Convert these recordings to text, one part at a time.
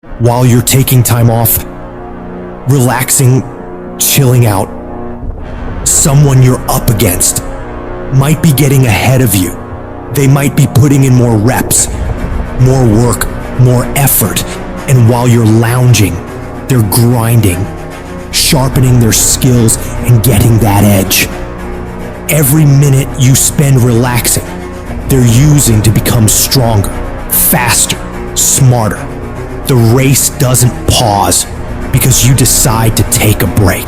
While you're taking time off, relaxing, chilling out, someone you're up against might be getting ahead of you. They might be putting in more reps, more work, more effort, and while you're lounging, they're grinding, sharpening their skills and getting that edge. Every minute you spend relaxing, they're using to become stronger, faster, smarter. The race doesn't pause because you decide to take a break.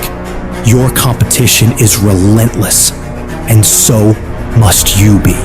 Your competition is relentless, and so must you be.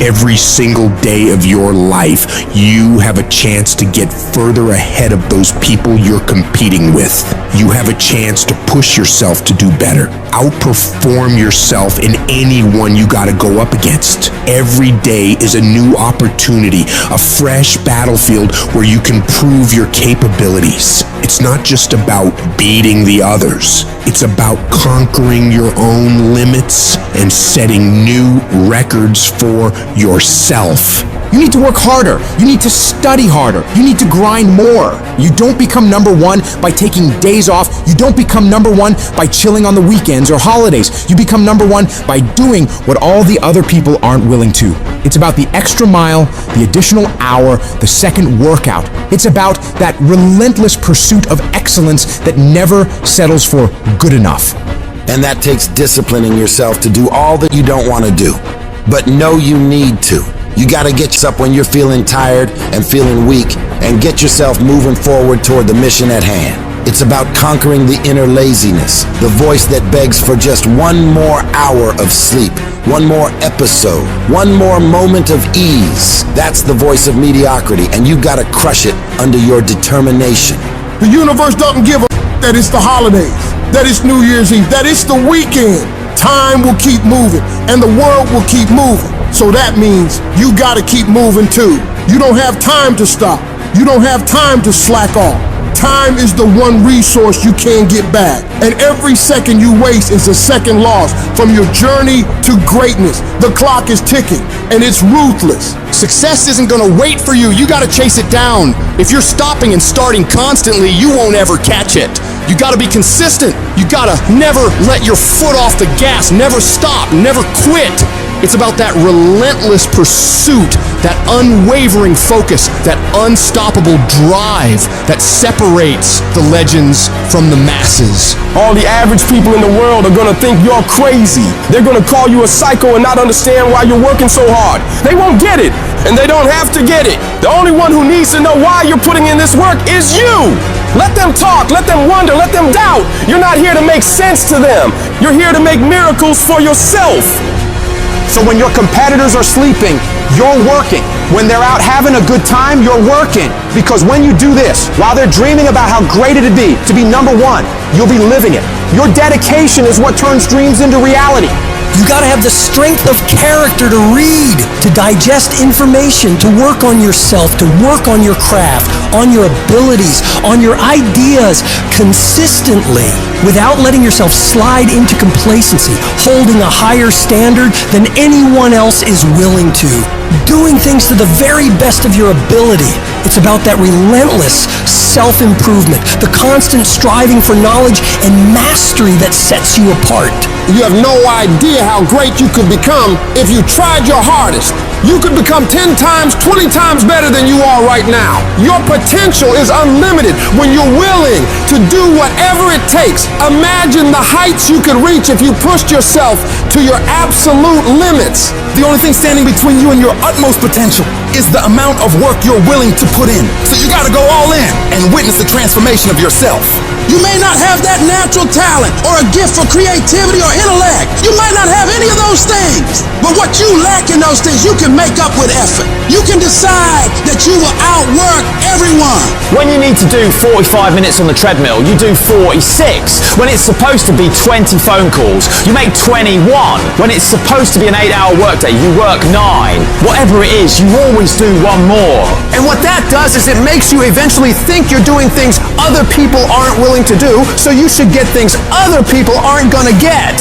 Every single day of your life, you have a chance to get further ahead of those people you're competing with. You have a chance to push yourself to do better. Outperform yourself in anyone you gotta go up against. Every day is a new opportunity, a fresh battlefield where you can prove your capabilities. It's not just about beating the others. It's about conquering your own limits and setting new records for yourself. You need to work harder. You need to study harder. You need to grind more. You don't become number one by taking days off. You don't become number one by chilling on the weekends or holidays. You become number one by doing what all the other people aren't willing to. It's about the extra mile, the additional hour, the second workout. It's about that relentless pursuit of excellence that never settles for good enough. And that takes disciplining yourself to do all that you don't want to do, but know you need to. You gotta get up when you're feeling tired and feeling weak and get yourself moving forward toward the mission at hand. It's about conquering the inner laziness, the voice that begs for just one more hour of sleep, one more episode, one more moment of ease. That's the voice of mediocrity, and you gotta crush it under your determination. The universe doesn't give a that it's the holidays, that it's New Year's Eve, that it's the weekend. Time will keep moving, and the world will keep moving. So that means you gotta keep moving too. You don't have time to stop. You don't have time to slack off. Time is the one resource you can't get back. And every second you waste is a second loss from your journey to greatness. The clock is ticking, and it's ruthless. Success isn't gonna wait for you. You gotta chase it down. If you're stopping and starting constantly, you won't ever catch it. You gotta be consistent. You gotta never let your foot off the gas, never stop, never quit. It's about that relentless pursuit, that unwavering focus, that unstoppable drive that separates the legends from the masses. All the average people in the world are gonna think you're crazy. They're gonna call you a psycho and not understand why you're working so hard. They won't get it, and they don't have to get it. The only one who needs to know why you're putting in this work is you. Let them talk, let them wonder, let them doubt. You're not here to make sense to them. You're here to make miracles for yourself. So when your competitors are sleeping, you're working. When they're out having a good time, you're working. Because when you do this, while they're dreaming about how great it'd be to be number one, you'll be living it. Your dedication is what turns dreams into reality. You gotta have the strength of character to read, to digest information, to work on yourself, to work on your craft, on your abilities, on your ideas consistently, without letting yourself slide into complacency, holding a higher standard than anyone else is willing to, doing things to the very best of your ability. It's about that relentless self-improvement, the constant striving for knowledge and mastery that sets you apart. You have no idea how great you could become if you tried your hardest. You could become 10 times, 20 times better than you are right now. Your potential is unlimited when you're willing to do whatever it takes. Imagine the heights you could reach if you pushed yourself to your absolute limits. The only thing standing between you and your utmost potential is the amount of work you're willing to put in. So you gotta go all in and witness the transformation of yourself. You may not have that natural talent or a gift for creativity or intellect. You might not have any of those things. But what you lack in those things, you can make up with effort. You can decide that you will outwork everyone. When you need to do 45 minutes on the treadmill, you do 46. When it's supposed to be 20 phone calls, you make 21. When it's supposed to be an 8-hour workday, you work 9. Whatever it is, you always do one more. And what that does is it makes you eventually think you're doing things other people aren't willing to do, so you should get things other people aren't gonna get.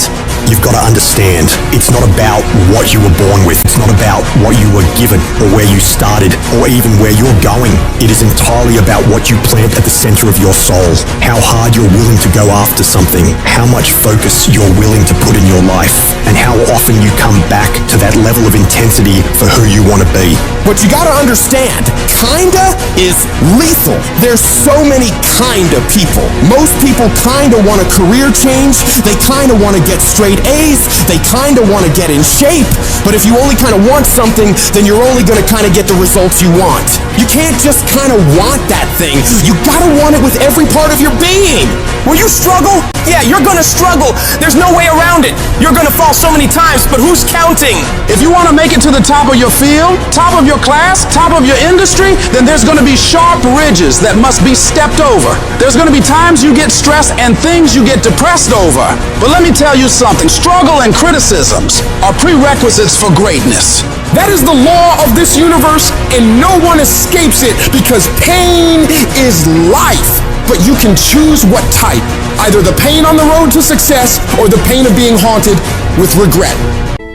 You've got to understand, it's not about what you were born with. It's not about what you were given or where you started or even where you're going. It is entirely about what you plant at the center of your soul, how hard you're willing to go after something, how much focus you're willing to put in your life, and how often you come back to that level of intensity for who you want to be. But you gotta understand, kinda is lethal. There's so many kinda people. Most people kinda want a career change, they kinda want to get straight A's, they kinda want to get in shape, but if you only kinda want something, then you're only gonna kinda get the results you want. You can't just kinda want that thing, you gotta want it with every part of your being. Will you struggle? Yeah, you're gonna struggle. There's no way around it. You're gonna fall so many times, but who's counting? If you want to make it to the top of your field, top of your class, top of your industry, then there's going to be sharp ridges that must be stepped over. There's going to be times you get stressed and things you get depressed over. But let me tell you something, struggle and criticisms are prerequisites for greatness. That is the law of this universe, and no one escapes it because pain is life. But you can choose what type, either the pain on the road to success or the pain of being haunted with regret.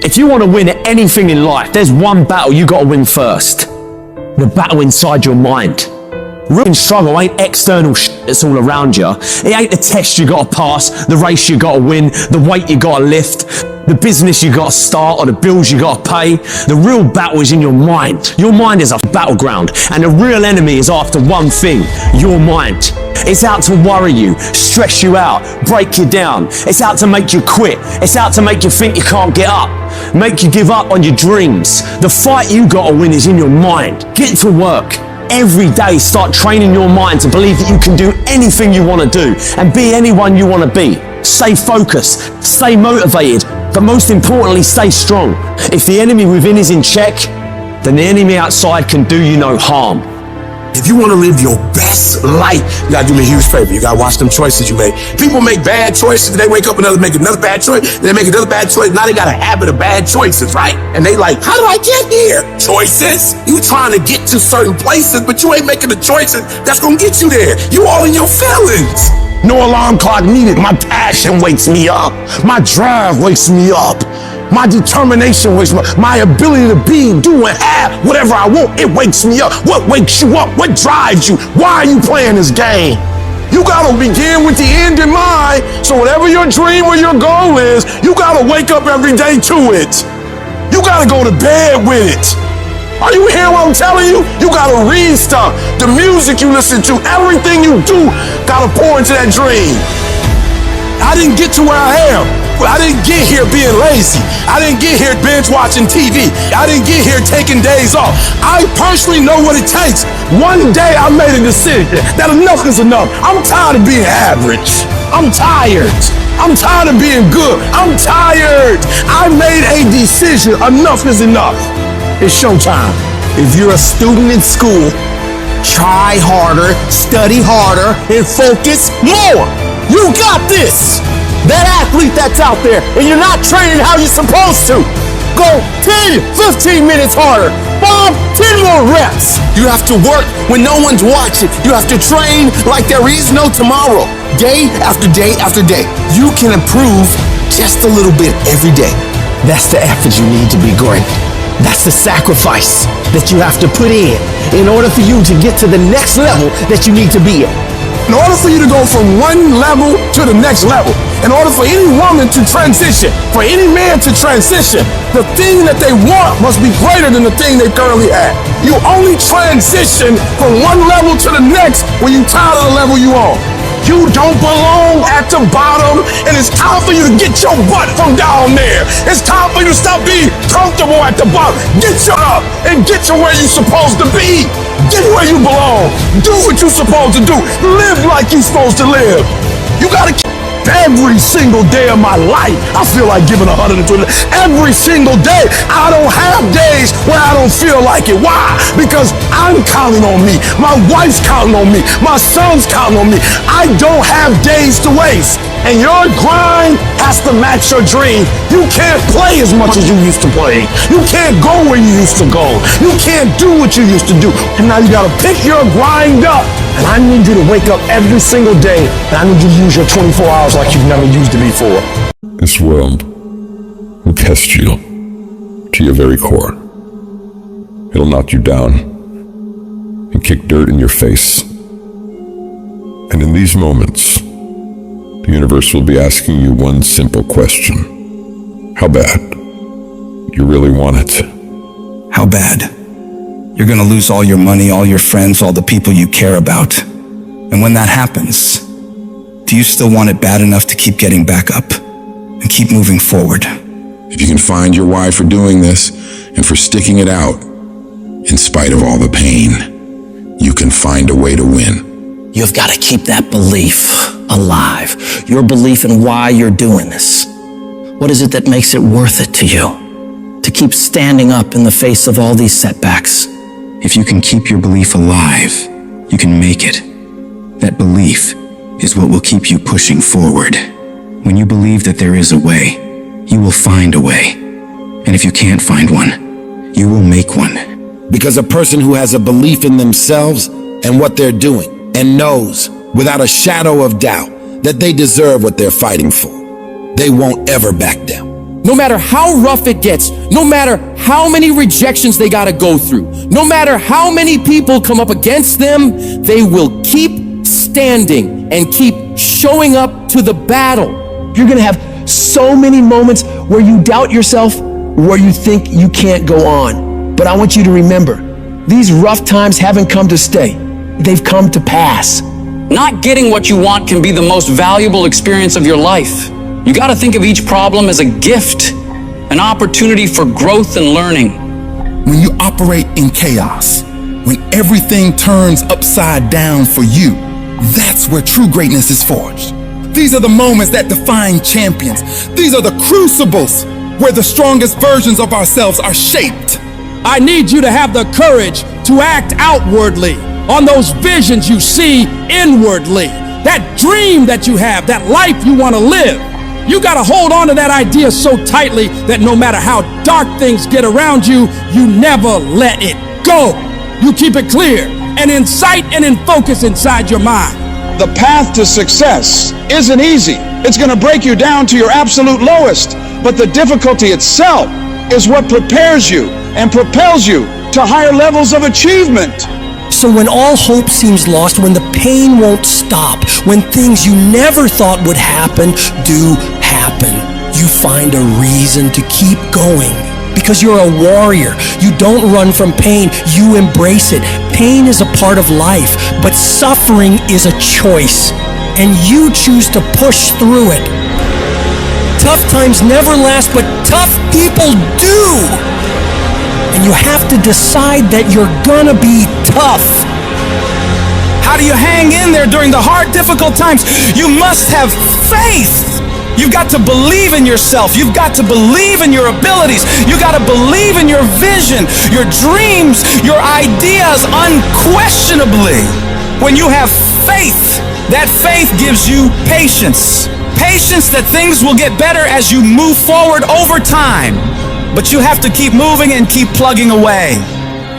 If you want to win at anything in life, there's one battle you got to win first. The battle inside your mind. Real struggle ain't external shit that's all around you. It ain't the test you got to pass, the race you got to win, the weight you got to lift, the business you got to start, or the bills you got to pay. The real battle is in your mind. Your mind is a battleground, and the real enemy is after one thing, your mind. It's out to worry you, stress you out, break you down. It's out to make you quit. It's out to make you think you can't get up, make you give up on your dreams. The fight you got to win is in your mind. Get to work. Every day start training your mind to believe that you can do anything you want to do and be anyone you want to be. Stay focused, stay motivated, but most importantly, stay strong. If the enemy within is in check, then the enemy outside can do you no harm. If you want to live your best life, you gotta do me a huge favor. You gotta watch them choices you make. People make bad choices, they wake up and make another bad choice, they make another bad choice. Now they got a habit of bad choices, right? And they like, how did I get here? Choices? You trying to get to certain places, but you ain't making the choices that's gonna get you there. You all in your feelings. No alarm clock needed. My passion wakes me up. My drive wakes me up. My determination wakes me up. My ability to be, do, and have whatever I want, it wakes me up. What wakes you up? What drives you? Why are you playing this game? You gotta begin with the end in mind. So whatever your dream or your goal is, you gotta wake up every day to it. You gotta go to bed with it. Are you hearing what I'm telling you? You gotta read stuff. The music you listen to, everything you do, gotta pour into that dream. I didn't get to where I am. I didn't get here being lazy. I didn't get here binge watching TV. I didn't get here taking days off. I personally know what it takes. One day I made a decision that enough is enough. I'm tired of being average. I'm tired. I'm tired of being good. I'm tired. I made a decision. Enough is enough. It's showtime. If you're a student in school, try harder, study harder, and focus more. You got this. That athlete that's out there, and you're not training how you're supposed to. Go 10, 15 minutes harder. 10 more reps. You have to work when no one's watching. You have to train like there is no tomorrow. Day after day after day. You can improve just a little bit every day. That's the effort you need to be great. That's the sacrifice that you have to put in order for you to get to the next level that you need to be at. In order for you to go from one level to the next level, in order for any woman to transition, for any man to transition, the thing that they want must be greater than the thing they currently have. You only transition from one level to the next when you're tired of the level you on. You don't belong at the bottom, and it's time for you to get your butt from down there. It's time for you to stop being comfortable at the bottom. Get your up and get to where you're supposed to be. Get where you belong. Do what you're supposed to do. Live like you're supposed to live. You gotta keep every single day of my life. I feel like giving 120. Every single day. I don't have days where I don't feel like it. Why? Because I'm counting on me. My wife's counting on me. My son's counting on me. I don't have days to waste. And your grind has to match your dream. You can't play as much as you used to play. You can't go where you used to go. You can't do what you used to do. And now you gotta pick your grind up. And I need you to wake up every single day. And I need you to use your 24 hours like you've never used it before. This world will test you to your very core. It'll knock you down and kick dirt in your face. And in these moments, the universe will be asking you one simple question. How bad? You really want it? How bad? You're gonna lose all your money, all your friends, all the people you care about. And when that happens, do you still want it bad enough to keep getting back up and keep moving forward? If you can find your why for doing this and for sticking it out, in spite of all the pain, you can find a way to win. You've got to keep that belief alive. Your belief in why you're doing this. What is it that makes it worth it to you? To keep standing up in the face of all these setbacks. If you can keep your belief alive, you can make it. That belief is what will keep you pushing forward. When you believe that there is a way, you will find a way. And if you can't find one, you will make one. Because a person who has a belief in themselves and what they're doing and knows without a shadow of doubt that they deserve what they're fighting for, they won't ever back down. No matter how rough it gets, no matter how many rejections they gotta go through, no matter how many people come up against them, they will keep standing and keep showing up to the battle. You're gonna have so many moments where you doubt yourself, where you think you can't go on. But I want you to remember, these rough times haven't come to stay. They've come to pass. Not getting what you want can be the most valuable experience of your life. You gotta think of each problem as a gift, an opportunity for growth and learning. When you operate in chaos, when everything turns upside down for you, that's where true greatness is forged. These are the moments that define champions. These are the crucibles where the strongest versions of ourselves are shaped. I need you to have the courage to act outwardly on those visions you see inwardly. That dream that you have, that life you want to live. You got to hold on to that idea so tightly that no matter how dark things get around you, you never let it go. You keep it clear and in sight and in focus inside your mind. The path to success isn't easy. It's going to break you down to your absolute lowest. But the difficulty itself is what prepares you and propels you to higher levels of achievement. So when all hope seems lost, when the pain won't stop, when things you never thought would happen do happen, you find a reason to keep going. Because you're a warrior. You don't run from pain, you embrace it. Pain is a part of life, but suffering is a choice. And you choose to push through it. Tough times never last, but tough people do. And you have to decide that you're gonna be tough. How do you hang in there during the hard, difficult times? You must have faith. You've got to believe in yourself. You've got to believe in your abilities. You got to believe in your vision, your dreams, your ideas unquestionably. When you have faith, that faith gives you patience. Patience that things will get better as you move forward over time. But you have to keep moving and keep plugging away.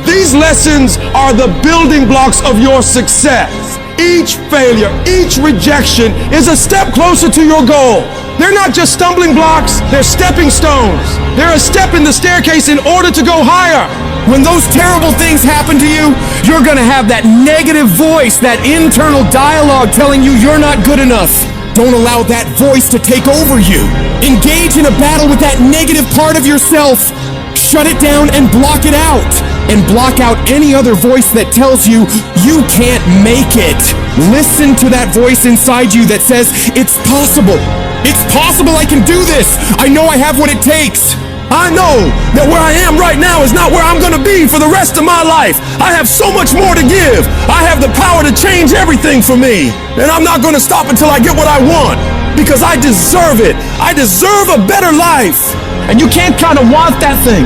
These lessons are the building blocks of your success. Each failure, each rejection is a step closer to your goal. They're not just stumbling blocks, they're stepping stones. They're a step in the staircase in order to go higher. When those terrible things happen to you, you're gonna have that negative voice, that internal dialogue telling you you're not good enough. Don't allow that voice to take over you. Engage in a battle with that negative part of yourself. Shut it down and block it out. And block out any other voice that tells you you can't make it. Listen to that voice inside you that says, it's possible. It's possible I can do this. I know I have what it takes. I know that where I am right now is not where I'm gonna be for the rest of my life. I have so much more to give. I have the power to change everything for me. And I'm not gonna stop until I get what I want. Because I deserve it. I deserve a better life. And you can't kind of want that thing.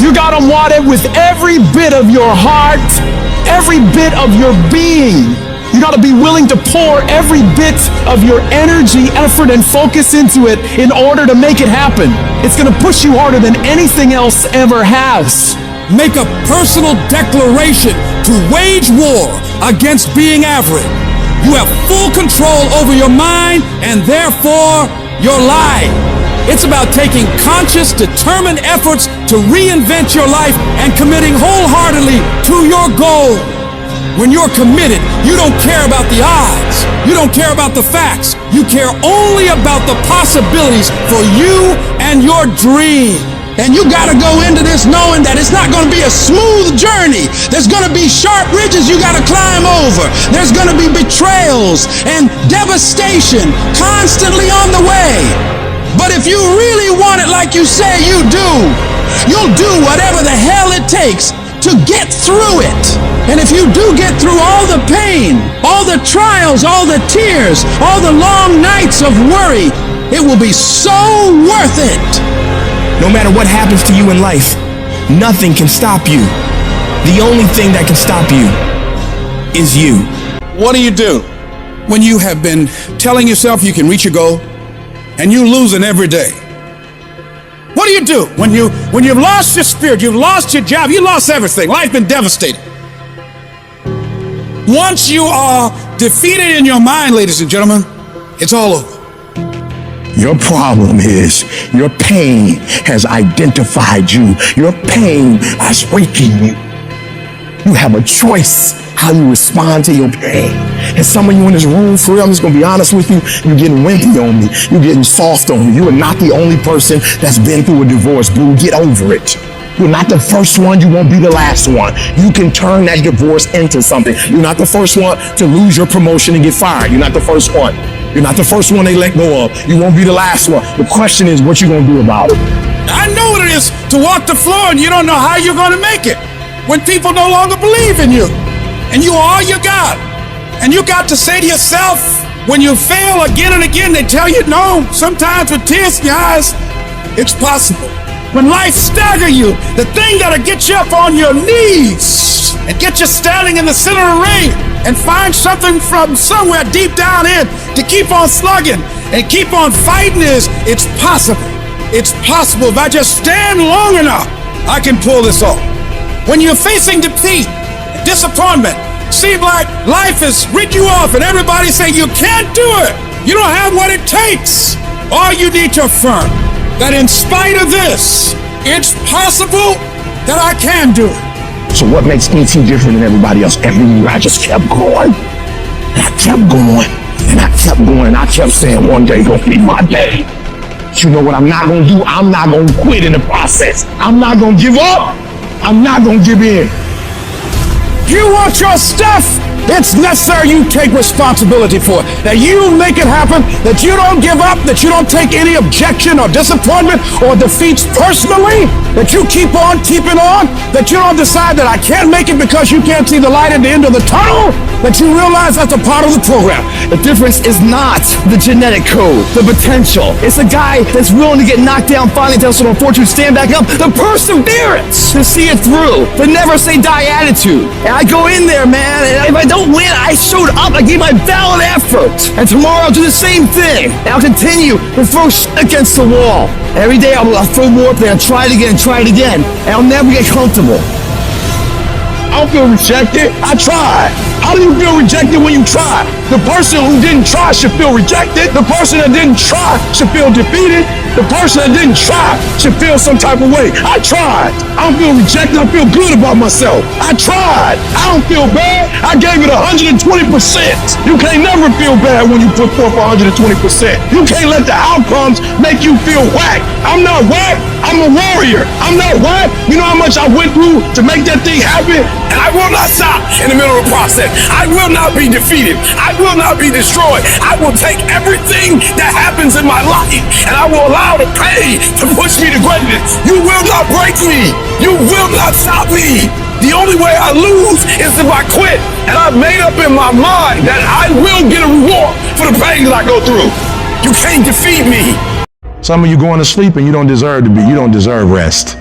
You gotta want it with every bit of your heart, every bit of your being. You gotta be willing to pour every bit of your energy, effort, and focus into it in order to make it happen. It's gonna push you harder than anything else ever has. Make a personal declaration to wage war against being average. You have full control over your mind and therefore your life. It's about taking conscious, determined efforts to reinvent your life and committing wholeheartedly to your goal. When you're committed, you don't care about the odds. You don't care about the facts. You care only about the possibilities for you and your dream. And you gotta go into this knowing that it's not gonna be a smooth journey. There's gonna be sharp ridges you gotta climb over. There's gonna be betrayals and devastation constantly on the way. But if you really want it like you say you do, you'll do whatever the hell it takes to get through it. And if you do get through all the pain, all the trials, all the tears, all the long nights of worry, it will be so worth it. No matter what happens to you in life, nothing can stop you. The only thing that can stop you is you. What do when you have been telling yourself you can reach your goal and you losing every day? What do when you've lost your spirit, you've lost your job, you lost everything, life's been devastating? Once you are defeated in your mind, ladies and gentlemen, it's all over. Your problem is your pain has identified you. Your pain is waking you. You have a choice how you respond to your pain. And some of you in this room, for real, I'm just gonna be honest with you, you're getting wimpy on me. You're getting soft on me. You are not the only person that's been through a divorce, boo. Get over it. You're not the first one, you won't be the last one. You can turn that divorce into something. You're not the first one to lose your promotion and get fired. You're not the first one. You're not the first one they let go of. You won't be the last one. The question is, what you gonna do about it? I know what it is to walk the floor and you don't know how you're gonna make it. When people no longer believe in you and you are all you got. And you got to say to yourself, when you fail again and again, they tell you no, sometimes with tears in your eyes, it's possible. When life stagger you, the thing that'll get you up on your knees and get you standing in the center of the ring and find something from somewhere deep down in to keep on slugging and keep on fighting is, it's possible. It's possible. If I just stand long enough, I can pull this off. When you're facing defeat, disappointment, seem like life has written you off and everybody saying you can't do it. You don't have what it takes. All you need to affirm that in spite of this, it's possible that I can do it. So what makes ET different than everybody else? Every year I just kept going. And I kept going. And I kept going. And I kept saying one day gonna be my day. But you know what I'm not gonna do? I'm not gonna quit in the process. I'm not gonna give up. I'm not gonna give in. You want your stuff? It's necessary you take responsibility for it. That you make it happen, that you don't give up, that you don't take any objection or disappointment or defeats personally, that you keep on keeping on, that you don't decide that I can't make it because you can't see the light at the end of the tunnel, that you realize that's a part of the program. The difference is not the genetic code, the potential. It's a guy that's willing to get knocked down, finally tell someone fortune, stand back up, the perseverance to see it through, the never say die attitude. And I go in there, man, and if I don't win, I showed up, I gave my valid effort. And tomorrow I'll do the same thing. And I'll continue to throw shit against the wall. Every day I'll throw more up there and try it again, and I'll never get comfortable. I don't feel rejected. I tried. How do you feel rejected when you try? The person who didn't try should feel rejected. The person that didn't try should feel defeated. The person that didn't try should feel some type of way. I tried. I don't feel rejected. I feel good about myself. I tried. I don't feel bad. I gave it 120%. You can't never feel bad when you put forth 120%. You can't let the outcomes make you feel whack. I'm not whack. I'm a warrior. I'm not whack. You know how much I went through to make that thing happen? And I will not stop in the middle of the process. I will not be defeated. I will not be destroyed. I will take everything that happens in my life and I will allow the pain to push me to greatness. You will not break me. You will not stop me. The only way I lose is if I quit. And I've made up in my mind that I will get a reward for the pain that I go through. You can't defeat me. Some of you going to sleep and you don't deserve rest.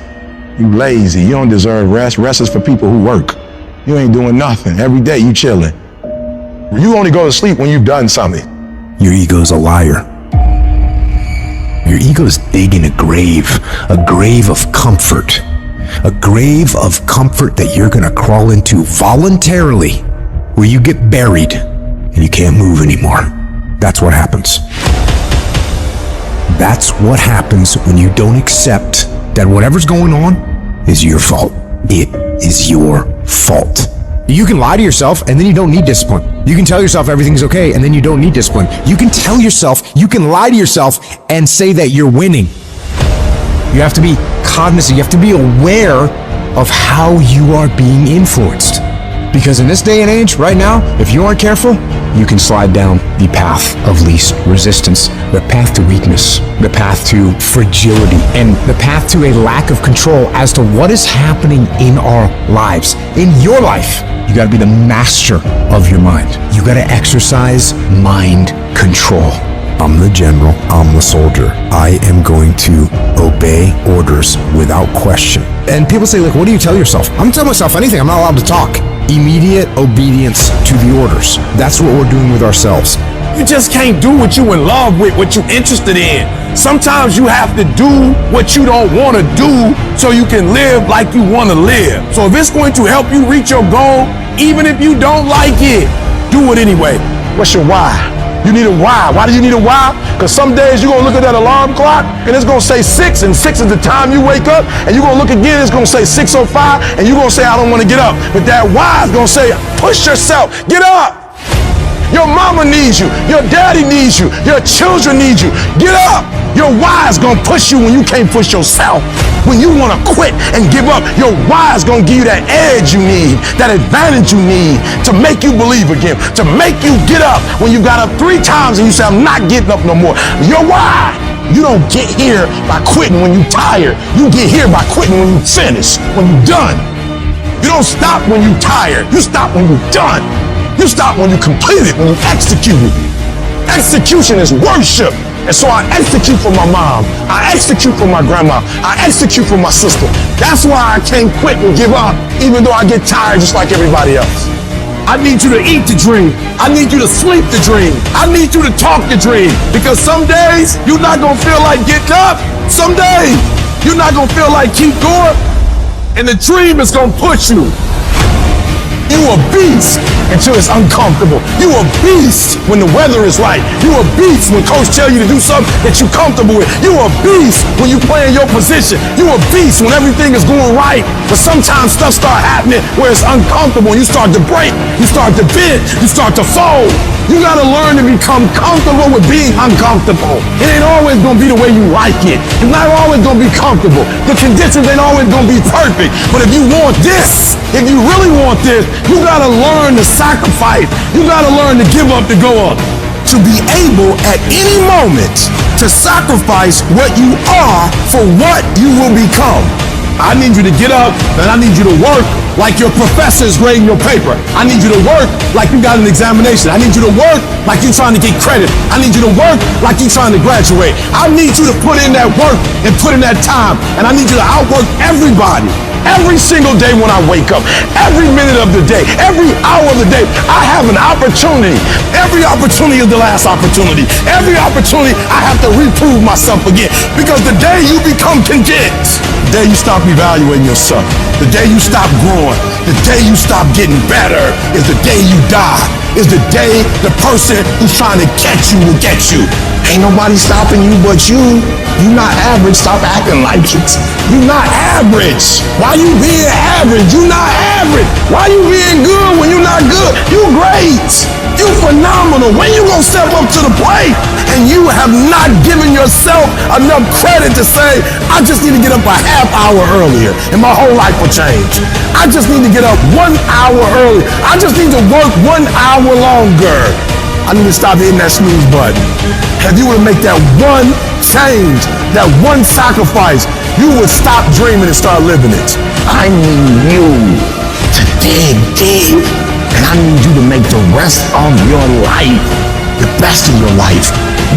You lazy, you don't deserve rest. Rest is for people who work. You ain't doing nothing. Every day you chilling. You only go to sleep when you've done something. Your ego's a liar. Your ego's digging a grave of comfort. A grave of comfort that you're gonna crawl into voluntarily, where you get buried and you can't move anymore. That's what happens. That's what happens when you don't accept that whatever's going on is your fault. It is your fault. You can lie to yourself and then you don't need discipline. You can tell yourself everything's okay and then you don't need discipline. You can tell yourself, you can lie to yourself and say that you're winning. You have to be cognizant, you have to be aware of how you are being influenced. Because in this day and age, right now, if you aren't careful, you can slide down the path of least resistance, the path to weakness, the path to fragility, and the path to a lack of control as to what is happening in our lives. In your life, you gotta be the master of your mind. You gotta exercise mind control. I'm the general, I'm the soldier. I am going to obey orders without question. And people say, like, what do you tell yourself? I'm telling myself anything, I'm not allowed to talk. Immediate obedience to the orders. That's what we're doing with ourselves. You just can't do what you in love with, what you're interested in. Sometimes you have to do what you don't want to do so you can live like you want to live. So if it's going to help you reach your goal, even if you don't like it, do it anyway. What's your why? You need a why. Why do you need a why? Because some days you're going to look at that alarm clock and it's going to say 6, and 6 is the time you wake up, and you're going to look again, it's going to say 6:05, and you're going to say, I don't want to get up. But that why is going to say, push yourself, get up. Your mama needs you. Your daddy needs you. Your children need you. Get up. Your why is going to push you when you can't push yourself. When you want to quit and give up, your why is going to give you that edge you need, that advantage you need to make you believe again, to make you get up when you got up 3 times and you say, I'm not getting up no more. Your why. You don't get here by quitting when you're tired. You get here by quitting when you finish, when you're done. You don't stop when you're tired. You stop when you're done. You stop when you complete it, when you execute it. Execution is worship. And so I execute for my mom. I execute for my grandma. I execute for my sister. That's why I can't quit and give up, even though I get tired just like everybody else. I need you to eat the dream. I need you to sleep the dream. I need you to talk the dream. Because some days, you're not going to feel like getting up. Some days, you're not going to feel like keep going. And the dream is going to push you. You a beast until it's uncomfortable. You a beast when the weather is right. You a beast when coach tell you to do something that you're comfortable with. You a beast when you play in your position. You a beast when everything is going right. But sometimes stuff start happening where it's uncomfortable and you start to break. You start to bend. You start to fold. You gotta learn to become comfortable with being uncomfortable. It ain't always gonna be the way you like it. It's not always gonna be comfortable. The conditions ain't always gonna be perfect. But if you want this, if you really want this, you gotta learn to sacrifice. You gotta learn to give up to go up. To be able at any moment to sacrifice what you are for what you will become. I need you to get up and I need you to work like your professor is grading your paper. I need you to work like you got an examination. I need you to work like you're trying to get credit. I need you to work like you're trying to graduate. I need you to put in that work and put in that time. And I need you to outwork everybody. Every single day when I wake up, every minute of the day, every hour of the day, I have an opportunity. Every opportunity is the last opportunity. Every opportunity, I have to reprove myself again. Because the day you become content, the day you stop evaluating yourself, the day you stop growing, the day you stop getting better is the day you die. Is the day the person who's trying to catch you will get you. Ain't nobody stopping you but you. You not average, stop acting like it. You not average. Why you being average? You not average. Why you being good when you not good? You great. You phenomenal. When you gonna step up to the plate? And you have not given yourself enough credit to say, I just need to get up a half hour earlier and my whole life will change. I just need to get up 1 hour earlier. I just need to work 1 hour longer. I need to stop hitting that snooze button. If you were to make that one change, that one sacrifice, you would stop dreaming and start living it. I need you to dig deep, and I need you to make the rest of your life the best of your life.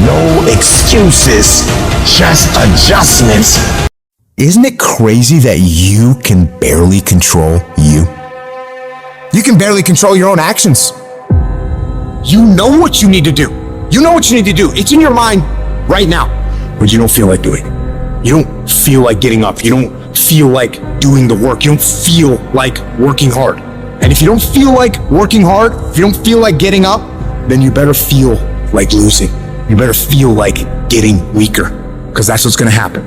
No excuses, just adjustments. Isn't it crazy that you can barely control you? You can barely control your own actions. You know what you need to do. You know what you need to do. It's in your mind right now, but you don't feel like doing it. You don't feel like getting up. You don't feel like doing the work. You don't feel like working hard. And if you don't feel like working hard, if you don't feel like getting up, then you better feel like losing. you better feel like getting weaker, because that's what's gonna happen.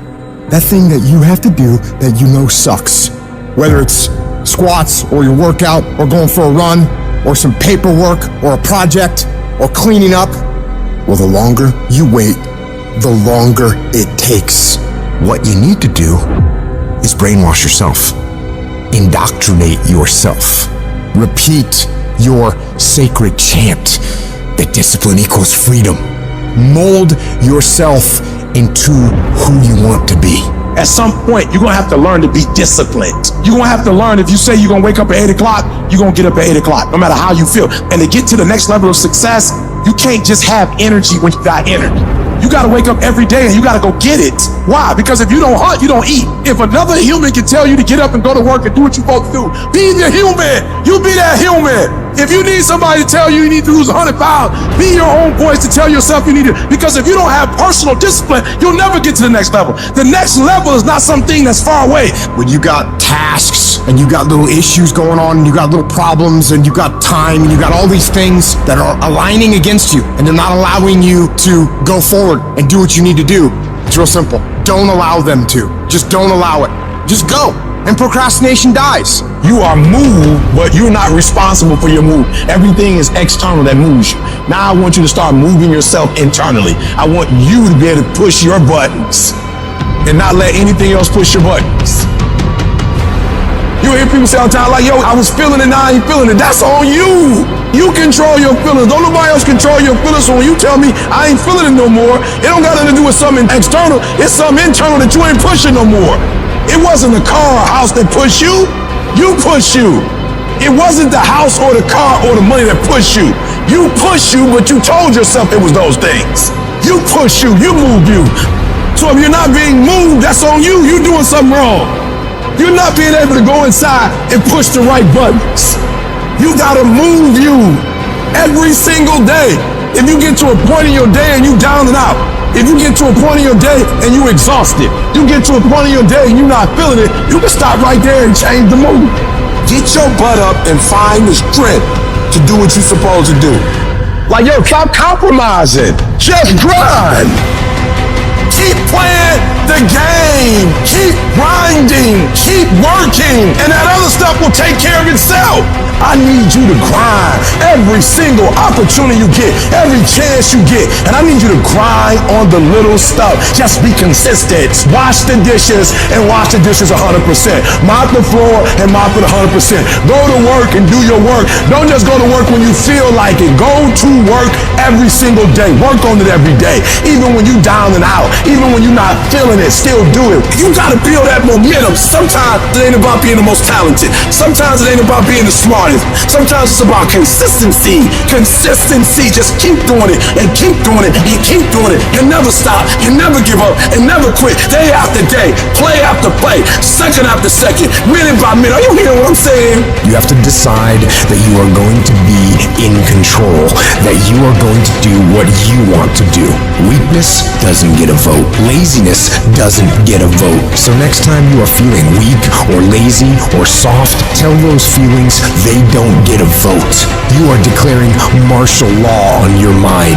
That thing that you have to do that you know sucks. Whether it's squats or your workout or going for a run or some paperwork or a project or cleaning up. Well, the longer you wait, the longer it takes. What you need to do is brainwash yourself. Indoctrinate yourself. Repeat your sacred chant that discipline equals freedom. Mold yourself into who you want to be. At some point, you're gonna have to learn to be disciplined. You're gonna have to learn, if you say you're gonna wake up at 8 o'clock, you're gonna get up at 8 o'clock, no matter how you feel. And to get to the next level of success, you can't just have energy when you got energy. You gotta wake up every day and you gotta go get it. Why? Because if you don't hunt, you don't eat. If another human can tell you to get up and go to work and do what you're supposed to do, be the human. You be that human. If you need somebody to tell you need to lose 100 pounds, be your own voice to tell yourself you need to. Because if you don't have personal discipline, you'll never get to the next level. The next level is not something that's far away. When you got tasks and you got little issues going on and you got little problems and you got time and you got all these things that are aligning against you and they're not allowing you to go forward and do what you need to do, it's real simple. Don't allow them to. Just don't allow it. Just go. And procrastination dies. You are moved, but you're not responsible for your move. Everything is external that moves you. Now I want you to start moving yourself internally. I want you to be able to push your buttons and not let anything else push your buttons. You hear people say all the time, like, yo, I was feeling it, now I ain't feeling it. That's on you. You control your feelings. Don't nobody else control your feelings. So when you tell me I ain't feeling it no more, it don't got nothing to do with something external. It's something internal that you ain't pushing no more. It wasn't the car or house that pushed you. You pushed you. It wasn't the house or the car or the money that pushed you. You pushed you, but you told yourself it was those things. You pushed you. You moved you. So if you're not being moved, that's on you. You're doing something wrong. You're not being able to go inside and push the right buttons. You gotta move you every single day. If you get to a point in your day and you down and out, if you get to a point in your day and you exhausted, you get to a point in your day and you're not feeling it, you can stop right there and change the mood. Get your butt up and find the strength to do what you're supposed to do. Like, yo, stop compromising. Just grind. Keep playing the game. Keep grinding. Keep working. And that other stuff will take care of itself. I need you to grind every single opportunity you get, every chance you get. And I need you to grind on the little stuff. Just be consistent. Wash the dishes and wash the dishes 100%. Mop the floor and mop it 100%. Go to work and do your work. Don't just go to work when you feel like it. Go to work every single day. Work on it every day. Even when you down and out, even when you're not feeling it, still do it. You gotta feel that momentum. Sometimes it ain't about being the most talented. Sometimes it ain't about being the smartest. Sometimes it's about consistency. Consistency. Just keep doing it and keep doing it and keep doing it and never stop and never give up and never quit. Day after day, play after play, second after second, minute by minute. Are you hearing what I'm saying? You have to decide that you are going to be in control, that you are going to do what you want to do. Weakness doesn't get a vote. Laziness doesn't get a vote. So next time you are feeling weak or lazy or soft, tell those feelings they don't get a vote. You are declaring martial law on your mind.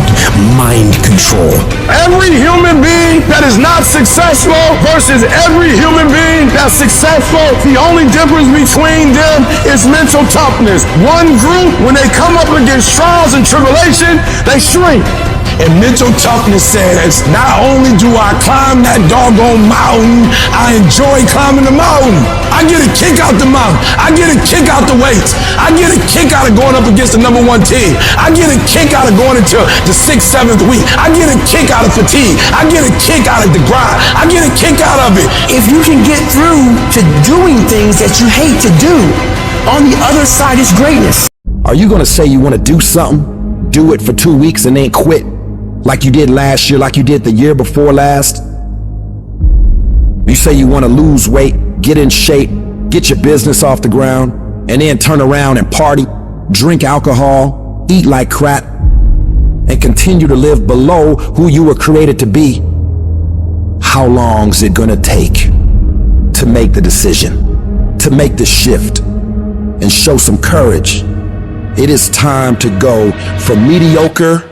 Mind control. Every human being that is not successful versus every human being that's successful, the only difference between them is mental toughness. One group, when they come up against trials and tribulation, they shrink. And mental toughness says, not only do I climb that doggone mountain, I enjoy climbing the mountain. I get a kick out the mountain. I get a kick out the weights. I get a kick out of going up against the number one team. I get a kick out of going into the 6th, 7th week. I get a kick out of fatigue. I get a kick out of the grind. I get a kick out of it. If you can get through to doing things that you hate to do, on the other side is greatness. Are you gonna say you wanna do something, do it for 2 weeks and then quit? Like you did last year, like you did the year before last? You say you want to lose weight, get in shape, get your business off the ground, and then turn around and party, drink alcohol, eat like crap, and continue to live below who you were created to be. How long's it gonna take to make the decision, to make the shift, and show some courage? It is time to go from mediocre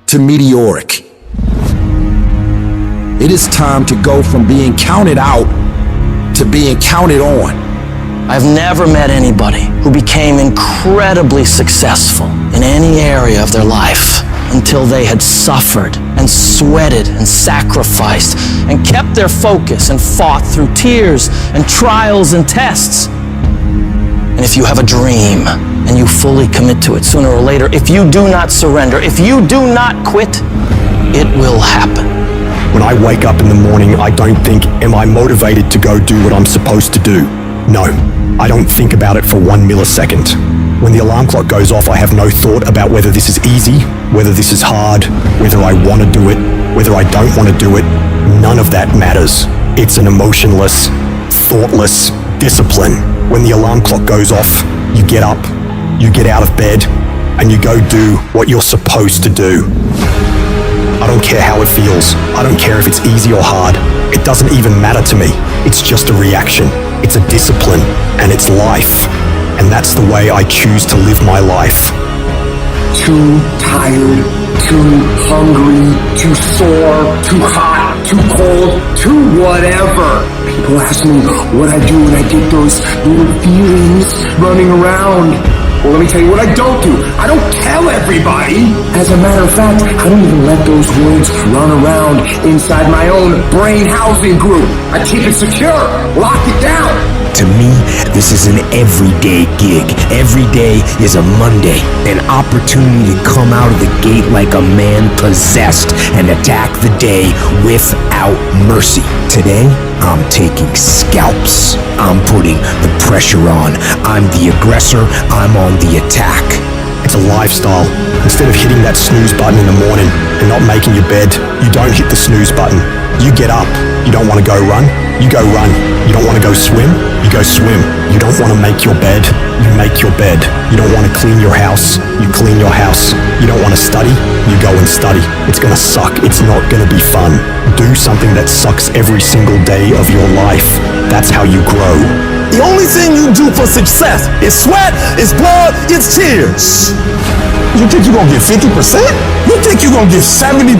to meteoric. It is time to go from being counted out to being counted on. I've never met anybody who became incredibly successful in any area of their life until they had suffered and sweated and sacrificed and kept their focus and fought through tears and trials and tests. And if you have a dream and you fully commit to it sooner or later, if you do not surrender, if you do not quit, it will happen. When I wake up in the morning, I don't think, am I motivated to go do what I'm supposed to do? No, I don't think about it for 1 millisecond. When the alarm clock goes off, I have no thought about whether this is easy, whether this is hard, whether I want to do it, whether I don't want to do it. None of that matters. It's an emotionless, thoughtless discipline. When the alarm clock goes off, you get up, you get out of bed, and you go do what you're supposed to do. I don't care how it feels. I don't care if it's easy or hard. It doesn't even matter to me. It's just a reaction. It's a discipline, and it's life. And that's the way I choose to live my life. Too tired, too hungry, too sore, too hot, too cold, too whatever. People ask me what I do when I get those little feelings running around. Well, let me tell you what I don't do. I don't tell everybody. As a matter of fact, I don't even let those words run around inside my own brain housing group. I keep it secure, lock it down. To me, this is an everyday gig. Every day is a Monday, an opportunity to come out of the gate like a man possessed and attack the day without mercy. Today, I'm taking scalps. I'm putting the pressure on. I'm the aggressor. I'm on the attack. It's a lifestyle. Instead of hitting that snooze button in the morning and not making your bed, you don't hit the snooze button. You get up. You don't want to go run? You go run. You don't want to go swim? You go swim. You don't want to make your bed? You make your bed. You don't want to clean your house? You clean your house. You don't want to study? You go and study. It's going to suck. It's not going to be fun. Do something that sucks every single day of your life. That's how you grow. The only thing you do for success is sweat, it's blood, it's tears. You think you're gonna get 50%? You think you're gonna get 70%?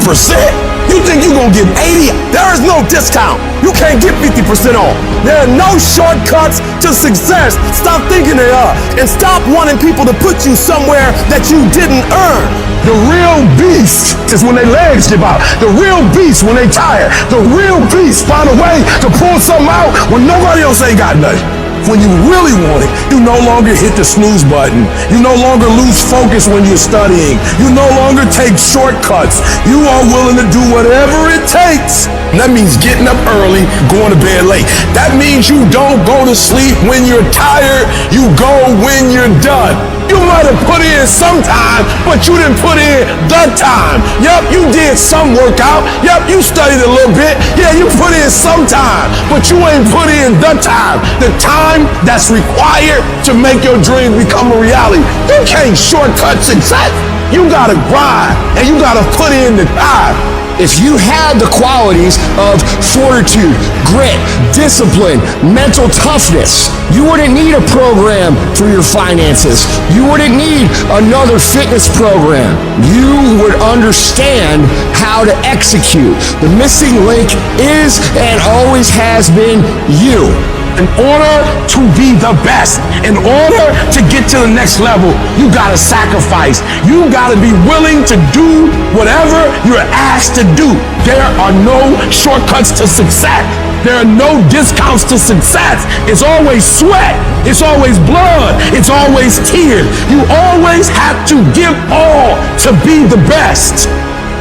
You think you're gonna get 80? There is no discount. You can't get 50% off. There are no shortcuts to success. Stop thinking they are. And stop wanting people to put you somewhere that you didn't earn. The real beast is when their legs give out. The real beast when they tired. The real beast find a way to pull something out when nobody else ain't got nothing. When you really want it, you no longer hit the snooze button. You no longer lose focus when you're studying. You no longer take shortcuts. You are willing to do whatever it takes. And that means getting up early, going to bed late. That means you don't go to sleep when you're tired. You go when you're done. You might have put in some time, but you didn't put in the time. Yep, you did some workout. Yep, you studied a little bit. Yeah, you put in some time, but you ain't put in the time. The time that's required to make your dreams become a reality. You can't shortcut success. You gotta grind, and you gotta put in the time. If you had the qualities of fortitude, grit, discipline, mental toughness, you wouldn't need a program for your finances. You wouldn't need another fitness program. You would understand how to execute. The missing link is and always has been you. In order to be the best, in order to get to the next level, you gotta sacrifice. You gotta be willing to do whatever you're asked to do. There are no shortcuts to success. There are no discounts to success. It's always sweat. It's always blood. It's always tears. You always have to give all to be the best.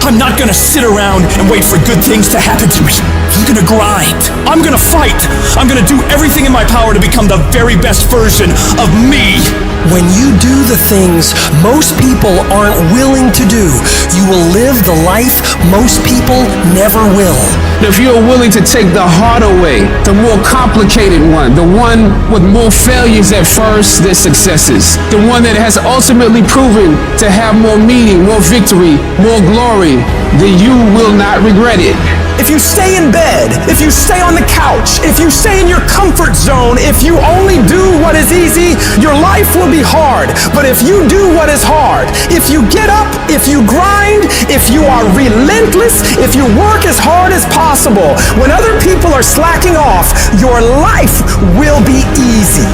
I'm not gonna sit around and wait for good things to happen to me. I'm gonna grind. I'm gonna fight. I'm gonna do everything in my power to become the very best version of me. When you do the things most people aren't willing to do, you will live the life most people never will. If you're willing to take the harder way, the more complicated one, the one with more failures at first than successes, the one that has ultimately proven to have more meaning, more victory, more glory, then you will not regret it. if you stay in bed, if you stay on the couch, if you stay in your comfort zone, if you only do what is easy, your life will be hard. But if you do what is hard, if you get up, if you grind, if you are relentless, if you work as hard as possible, when other people are slacking off, your life will be easy.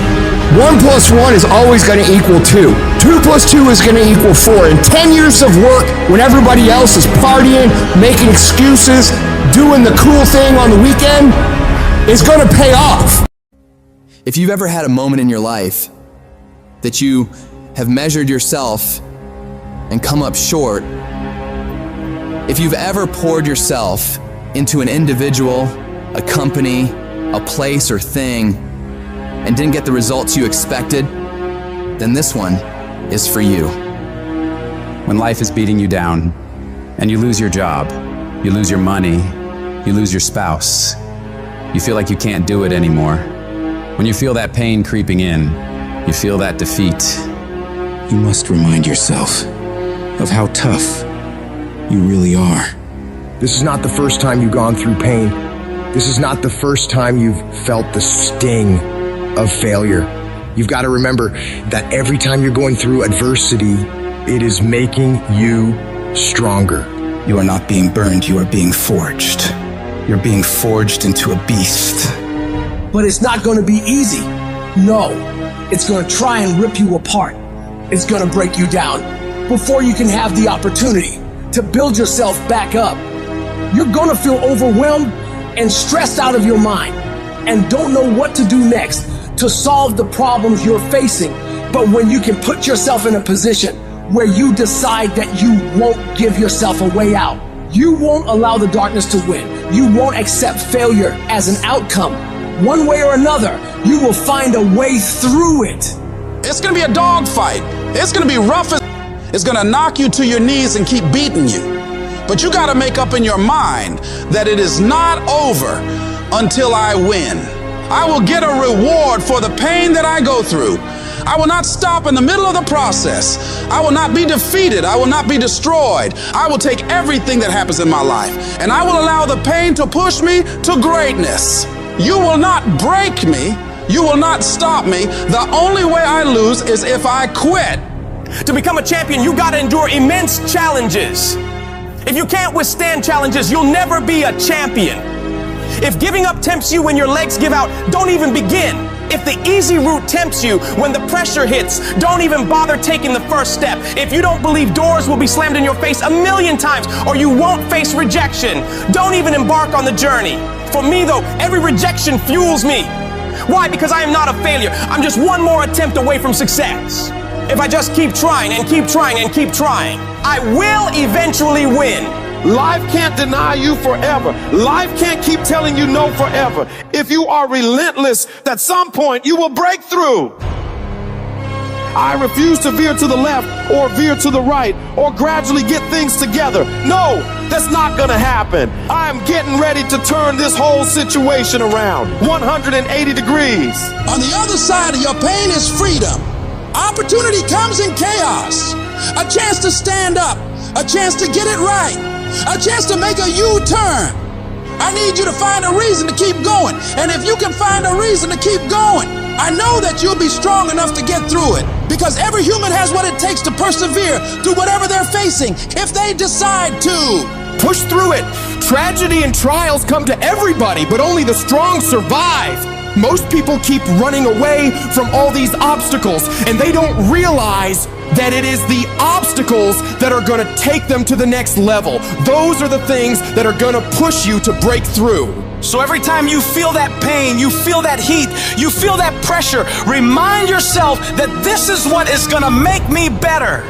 1 + 1 is always going to equal 2. 2 + 2 is going to equal 4. And 10 years of work when everybody else is partying, making excuses, doing the cool thing on the weekend is going to pay off. If you've ever had a moment in your life that you have measured yourself and come up short, if you've ever poured yourself into an individual, a company, a place or thing, and didn't get the results you expected, then this one is for you. When life is beating you down and you lose your job, you lose your money, you lose your spouse, you feel like you can't do it anymore. When you feel that pain creeping in, you feel that defeat, you must remind yourself of how tough you really are. This is not the first time you've gone through pain. This is not the first time you've felt the sting of failure. You've got to remember that every time you're going through adversity, it is making you stronger. You are not being burned, you are being forged. You're being forged into a beast. But it's not going to be easy. No, it's going to try and rip you apart. It's going to break you down before you can have the opportunity to build yourself back up. You're going to feel overwhelmed and stressed out of your mind and don't know what to do next to solve the problems you're facing. But when you can put yourself in a position where you decide that you won't give yourself a way out, you won't allow the darkness to win, you won't accept failure as an outcome, one way or another, you will find a way through it. It's gonna be a dogfight. It's gonna be rough. It's gonna knock you to your knees and keep beating you. But you gotta make up in your mind that it is not over until I win. I will get a reward for the pain that I go through. I will not stop in the middle of the process. I will not be defeated. I will not be destroyed. I will take everything that happens in my life and I will allow the pain to push me to greatness. You will not break me. You will not stop me. The only way I lose is if I quit. To become a champion, you gotta endure immense challenges. If you can't withstand challenges, you'll never be a champion. If giving up tempts you when your legs give out, don't even begin. If the easy route tempts you when the pressure hits, don't even bother taking the first step. If you don't believe doors will be slammed in your face 1,000,000 times or you won't face rejection, don't even embark on the journey. For me though, every rejection fuels me. Why? Because I am not a failure. I'm just one more attempt away from success. If I just keep trying and keep trying and keep trying, I will eventually win. Life can't deny you forever. Life can't keep telling you no forever. If you are relentless, at some point you will break through. I refuse to veer to the left or veer to the right or gradually get things together. No, that's not gonna happen. I'm getting ready to turn this whole situation around 180 degrees. On the other side of your pain is freedom. Opportunity comes in chaos. A chance to stand up, a chance to get it right, a chance to make a U-turn. I need you to find a reason to keep going. And if you can find a reason to keep going, I know that you'll be strong enough to get through it. Because every human has what it takes to persevere through whatever they're facing, if they decide to. Push through it. Tragedy and trials come to everybody, but only the strong survive. Most people keep running away from all these obstacles, and they don't realize that it is the obstacles that are gonna take them to the next level. Those are the things that are gonna push you to break through. So every time you feel that pain, you feel that heat, you feel that pressure, remind yourself that this is what is gonna make me better.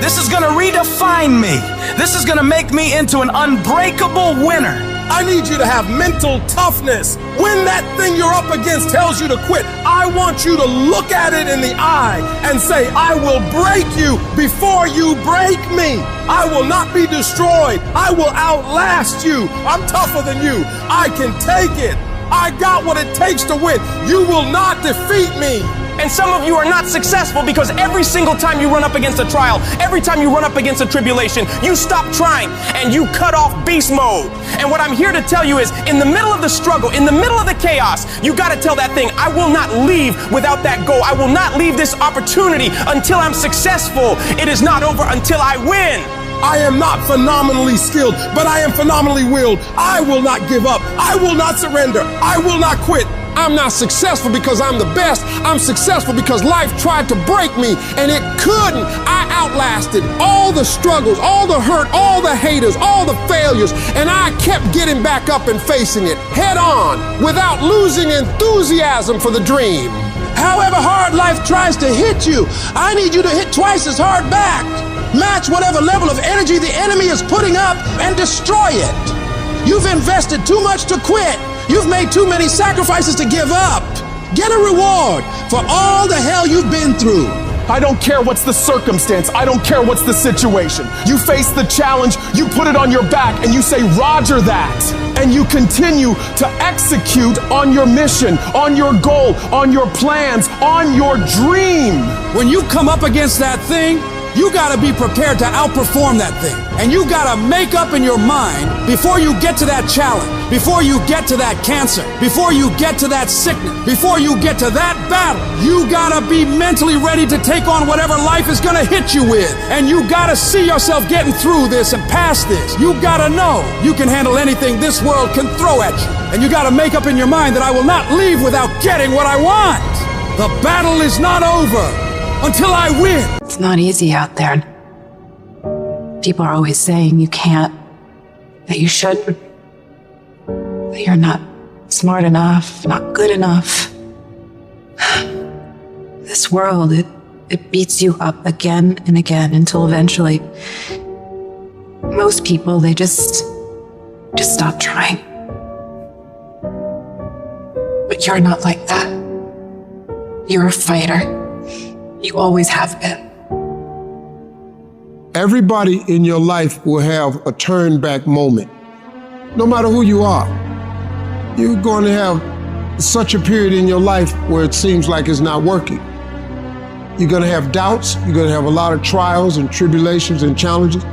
This is gonna redefine me. This is gonna make me into an unbreakable winner. I need you to have mental toughness. When that thing you're up against tells you to quit, I want you to look at it in the eye and say, I will break you before you break me. I will not be destroyed. I will outlast you. I'm tougher than you. I can take it. I got what it takes to win. You will not defeat me. And some of you are not successful because every single time you run up against a trial, every time you run up against a tribulation, you stop trying and you cut off beast mode. And what I'm here to tell you is, in the middle of the struggle, in the middle of the chaos, you got to tell that thing, I will not leave without that goal. I will not leave this opportunity until I'm successful. It is not over until I win. I am not phenomenally skilled, but I am phenomenally willed. I will not give up. I will not surrender. I will not quit. I'm not successful because I'm the best. I'm successful because life tried to break me and it couldn't. I outlasted all the struggles, all the hurt, all the haters, all the failures, and I kept getting back up and facing it head on without losing enthusiasm for the dream. However hard life tries to hit you, I need you to hit twice as hard back. Match whatever level of energy the enemy is putting up and destroy it. You've invested too much to quit. You've made too many sacrifices to give up. Get a reward for all the hell you've been through. I don't care what's the circumstance. I don't care what's the situation. You face the challenge, you put it on your back, and you say, Roger that. And you continue to execute on your mission, on your goal, on your plans, on your dream. When you come up against that thing, you gotta be prepared to outperform that thing. And you gotta make up in your mind before you get to that challenge, before you get to that cancer, before you get to that sickness, before you get to that battle. You gotta be mentally ready to take on whatever life is gonna hit you with. And you gotta see yourself getting through this and past this. You gotta know you can handle anything this world can throw at you. And you gotta make up in your mind that I will not leave without getting what I want. The battle is not over until I win. It's not easy out there. People are always saying you can't, that you should, that you're not smart enough, not good enough. This world, it beats you up again and again until eventually most people, they just stop trying. But you're not like that. You're a fighter. You always have been. Everybody in your life will have a turn back moment. No matter who you are, you're going to have such a period in your life where it seems like it's not working. You're going to have doubts. You're going to have a lot of trials and tribulations and challenges.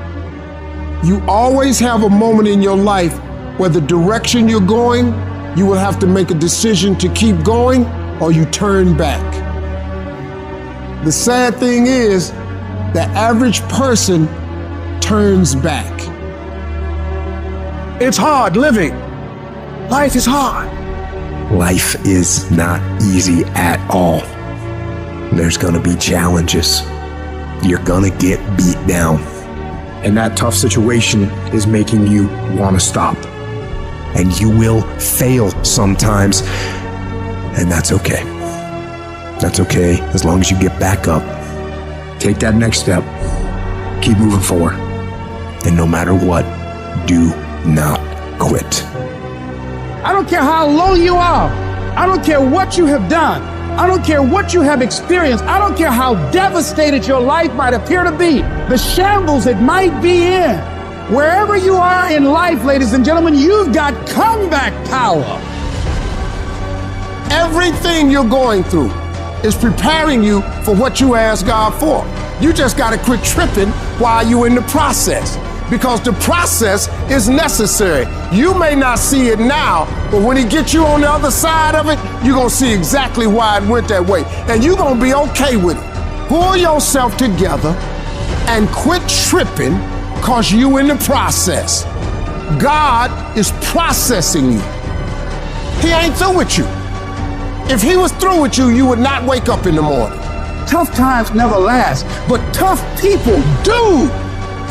You always have a moment in your life where the direction you're going, you will have to make a decision to keep going or you turn back. The sad thing is, the average person turns back. It's hard living. Life is hard. Life is not easy at all. There's gonna be challenges. You're gonna get beat down. And that tough situation is making you want to stop. And you will fail sometimes, and that's okay. That's okay, as long as you get back up. Take that next step. Keep moving forward. And no matter what, do not quit. I don't care how low you are. I don't care what you have done. I don't care what you have experienced. I don't care how devastated your life might appear to be. The shambles it might be in. Wherever you are in life, ladies and gentlemen, you've got comeback power. Everything you're going through is preparing you for what you asked God for. You just got to quit tripping while you're in the process, because the process is necessary. You may not see it now, but when He gets you on the other side of it, you're going to see exactly why it went that way, and you're going to be okay with it. Pull yourself together and quit tripping, because you in the process. God is processing you. He ain't through with you. If He was through with you, you would not wake up in the morning. Tough times never last, but tough people do.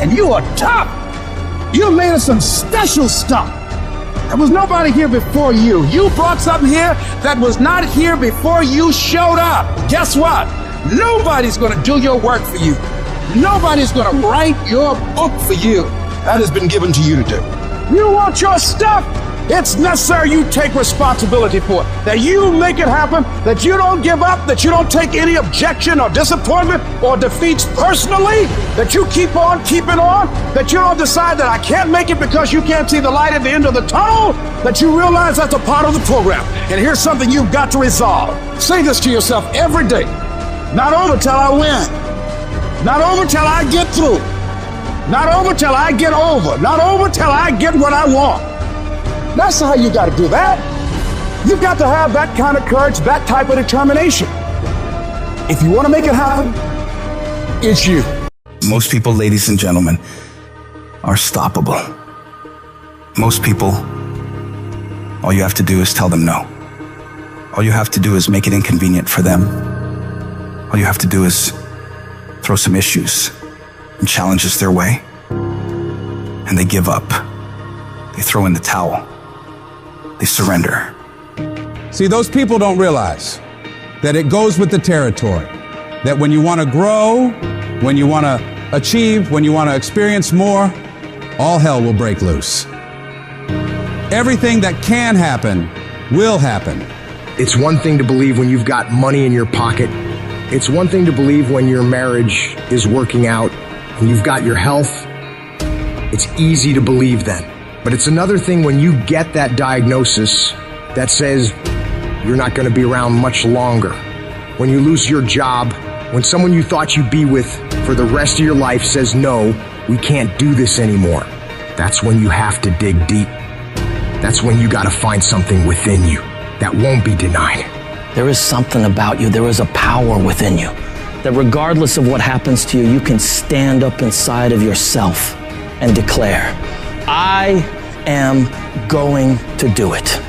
And you are tough. You're made of some special stuff. There was nobody here before you. You brought something here that was not here before you showed up. Guess what? Nobody's gonna do your work for you. Nobody's gonna write your book for you. That has been given to you to do. You want your stuff? It's necessary you take responsibility for it, that you make it happen, that you don't give up, that you don't take any objection or disappointment or defeats personally, that you keep on keeping on, that you don't decide that I can't make it because you can't see the light at the end of the tunnel, that you realize that's a part of the program. And here's something you've got to resolve. Say this to yourself every day. Not over till I win. Not over till I get through. Not over till I get over. Not over till I get what I want. That's how you got to do that. You've got to have that kind of courage, that type of determination. If you want to make it happen, it's you. Most people, ladies and gentlemen, are stoppable. Most people, all you have to do is tell them no. All you have to do is make it inconvenient for them. All you have to do is throw some issues and challenges their way, and they give up. They throw in the towel. They surrender. See, those people don't realize that it goes with the territory. That when you want to grow, when you want to achieve, when you want to experience more, all hell will break loose. Everything that can happen will happen. It's one thing to believe when you've got money in your pocket. It's one thing to believe when your marriage is working out and you've got your health. It's easy to believe then. But it's another thing when you get that diagnosis that says you're not going to be around much longer. When you lose your job, when someone you thought you'd be with for the rest of your life says, no, we can't do this anymore. That's when you have to dig deep. That's when you got to find something within you that won't be denied. There is something about you. There is a power within you that regardless of what happens to you, you can stand up inside of yourself and declare, I am going to do it.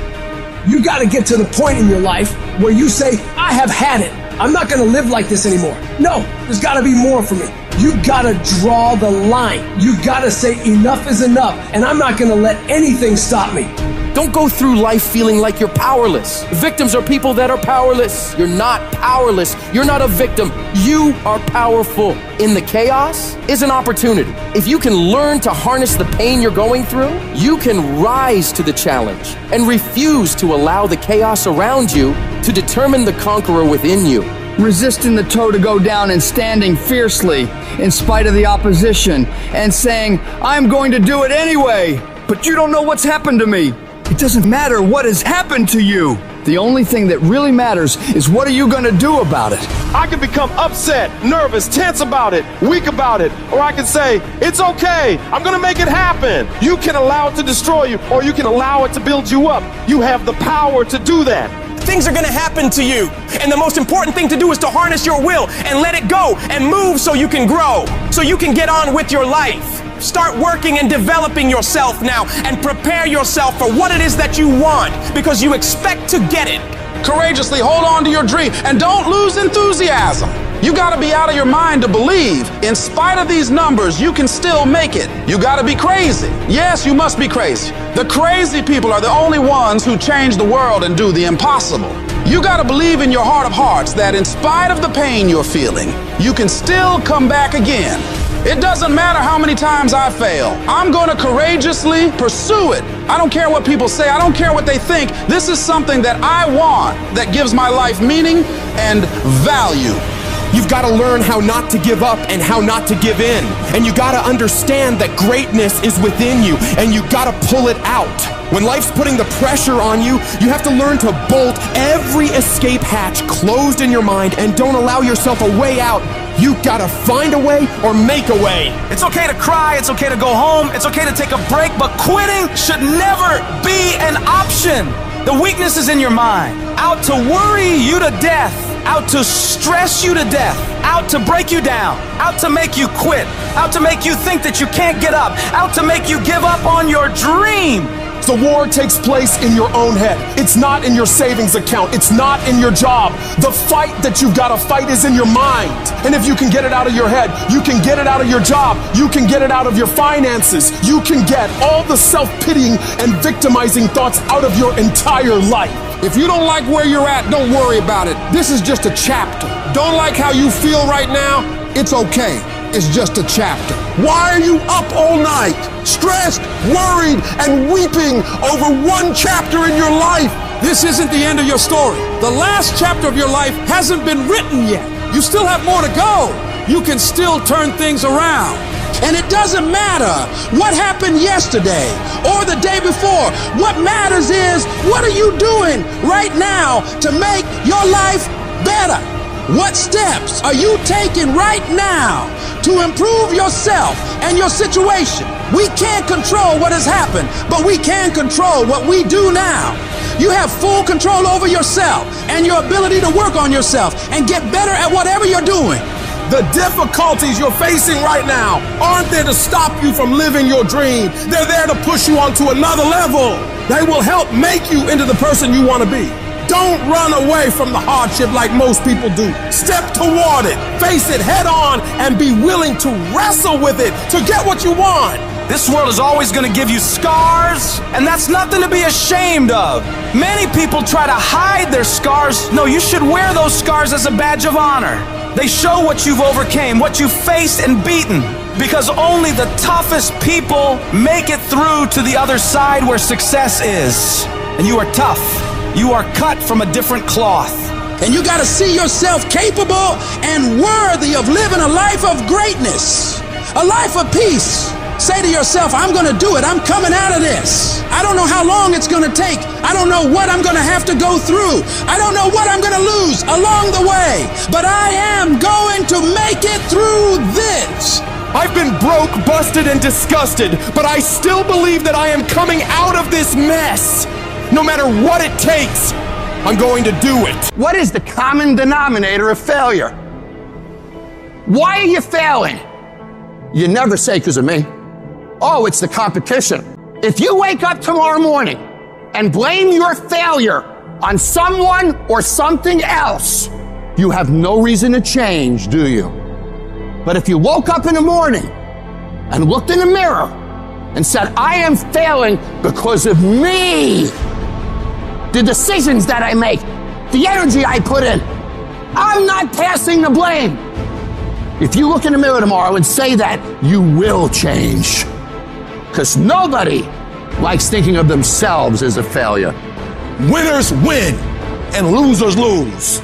You got to get to the point in your life where you say, I have had it. I'm not going to live like this anymore. No, there's got to be more for me. You got to draw the line. You got to say enough is enough, and I'm not going to let anything stop me. Don't go through life feeling like you're powerless. Victims are people that are powerless. You're not powerless. You're not a victim. You are powerful. In the chaos is an opportunity. If you can learn to harness the pain you're going through, you can rise to the challenge and refuse to allow the chaos around you to determine the conqueror within you. Resisting the toe to go down and standing fiercely in spite of the opposition and saying, I'm going to do it anyway, but you don't know what's happened to me. It doesn't matter what has happened to you. The only thing that really matters is what are you going to do about it? I can become upset, nervous, tense about it, weak about it, or I can say, it's okay, I'm going to make it happen. You can allow it to destroy you, or you can allow it to build you up. You have the power to do that. Things are going to happen to you. And the most important thing to do is to harness your will and let it go and move so you can grow, so you can get on with your life. Start working and developing yourself now and prepare yourself for what it is that you want because you expect to get it. Courageously hold on to your dream and don't lose enthusiasm. You gotta be out of your mind to believe. In spite of these numbers, you can still make it. You gotta be crazy. Yes, you must be crazy. The crazy people are the only ones who change the world and do the impossible. You gotta believe in your heart of hearts that in spite of the pain you're feeling, you can still come back again. It doesn't matter how many times I fail. I'm gonna courageously pursue it. I don't care what people say. I don't care what they think. This is something that I want that gives my life meaning and value. You've got to learn how not to give up and how not to give in. And you got to understand that greatness is within you and you got to pull it out. When life's putting the pressure on you, you have to learn to bolt every escape hatch closed in your mind and don't allow yourself a way out. You gotta find a way or make a way. It's okay to cry, it's okay to go home, it's okay to take a break, but quitting should never be an option. The weakness is in your mind, out to worry you to death, out to stress you to death, out to break you down, out to make you quit, out to make you think that you can't get up, out to make you give up on your dream. The war takes place in your own head. It's not in your savings account. It's not in your job. The fight that you've got to fight is in your mind. And if you can get it out of your head, you can get it out of your job. You can get it out of your finances. You can get all the self-pitying and victimizing thoughts out of your entire life. If you don't like where you're at, don't worry about it. This is just a chapter. Don't like how you feel right now? It's okay. is just a chapter. Why are you up all night, stressed, worried, and weeping over one chapter in your life? This isn't the end of your story. The last chapter of your life hasn't been written yet. You still have more to go. You can still turn things around. And it doesn't matter what happened yesterday or the day before. What matters is, what are you doing right now to make your life better? What steps are you taking right now to improve yourself and your situation? We can't control what has happened, but we can control what we do now. You have full control over yourself and your ability to work on yourself and get better at whatever you're doing. The difficulties you're facing right now aren't there to stop you from living your dream. They're there to push you onto another level. They will help make you into the person you want to be. Don't run away from the hardship like most people do. Step toward it, face it head on, and be willing to wrestle with it to get what you want. This world is always going to give you scars, and that's nothing to be ashamed of. Many people try to hide their scars. No, you should wear those scars as a badge of honor. They show what you've overcame, what you've faced and beaten, because only the toughest people make it through to the other side where success is. And you are tough. You are cut from a different cloth. And you got to see yourself capable and worthy of living a life of greatness, a life of peace. Say to yourself, I'm going to do it. I'm coming out of this. I don't know how long it's going to take. I don't know what I'm going to have to go through. I don't know what I'm going to lose along the way. But I am going to make it through this. I've been broke, busted, and disgusted, but I still believe that I am coming out of this mess. No matter what it takes, I'm going to do it. What is the common denominator of failure? Why are you failing? You never say because of me. Oh, it's the competition. If you wake up tomorrow morning and blame your failure on someone or something else, you have no reason to change, do you? But if you woke up in the morning and looked in the mirror and said, I am failing because of me, the decisions that I make, the energy I put in, I'm not passing the blame. If you look in the mirror tomorrow and say that, you will change. Because nobody likes thinking of themselves as a failure. Winners win and losers lose.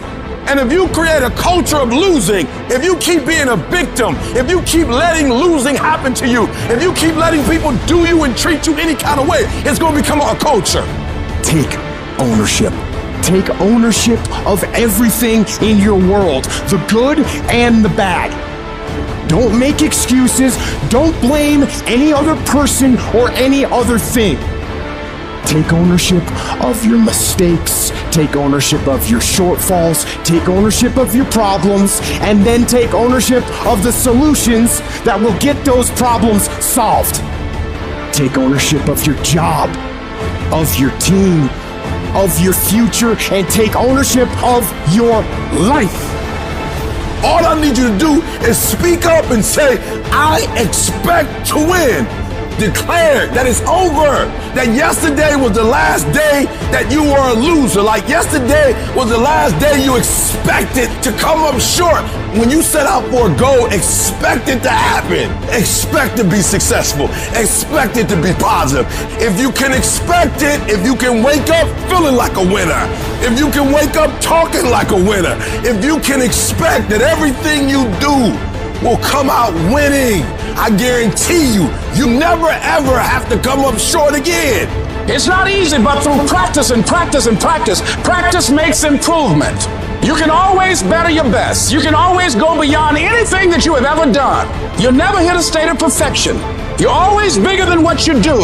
And if you create a culture of losing, if you keep being a victim, if you keep letting losing happen to you, if you keep letting people do you and treat you any kind of way, it's going to become a culture. Take ownership. Take ownership of everything in your world, the good and the bad. Don't make excuses. Don't blame any other person or any other thing. Take ownership of your mistakes. Take ownership of your shortfalls. Take ownership of your problems. And then take ownership of the solutions that will get those problems solved. Take ownership of your job, of your team, of your future, and take ownership of your life. All I need you to do is speak up and say, I expect to win. Declare that it's over. That yesterday was the last day that you were a loser. Like yesterday was the last day you expected to come up short. When you set out for a goal, expect it to happen. Expect to be successful. Expect it to be positive. If you can expect it, if you can wake up feeling like a winner, if you can wake up talking like a winner, if you can expect that everything you do will come out winning, I guarantee you, you never ever have to come up short again. It's not easy, but through practice and practice and practice, practice makes improvement. You can always better your best. You can always go beyond anything that you have ever done. You'll never hit a state of perfection. You're always bigger than what you do.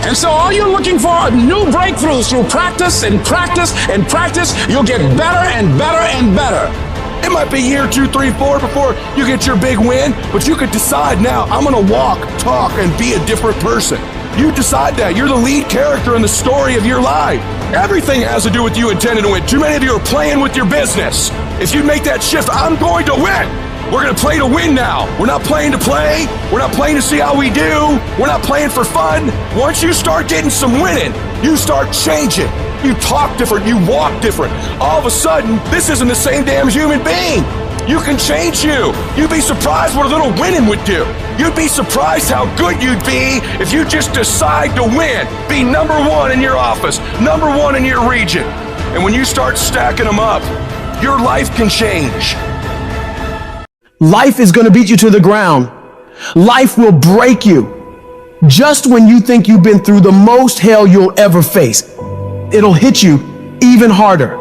And so all you're looking for are new breakthroughs through practice and practice and practice. You'll get better and better and better. It might be year 2, 3, 4 before you get your big win, but you could decide now, I'm gonna walk, talk, and be a different person. You decide that. You're the lead character in the story of your life. Everything has to do with you intending to win. Too many of you are playing with your business. If you make that shift, I'm going to win. We're gonna play to win now. We're not playing to play. We're not playing to see how we do. We're not playing for fun. Once you start getting some winning, you start changing. You talk different, you walk different. All of a sudden, this isn't the same damn human being. You can change you. You'd be surprised what a little winning would do. You'd be surprised how good you'd be if you just decide to win. Be number one in your office, number one in your region. And when you start stacking them up, your life can change. Life is going to beat you to the ground. Life will break you. Just when you think you've been through the most hell you'll ever face, it'll hit you even harder.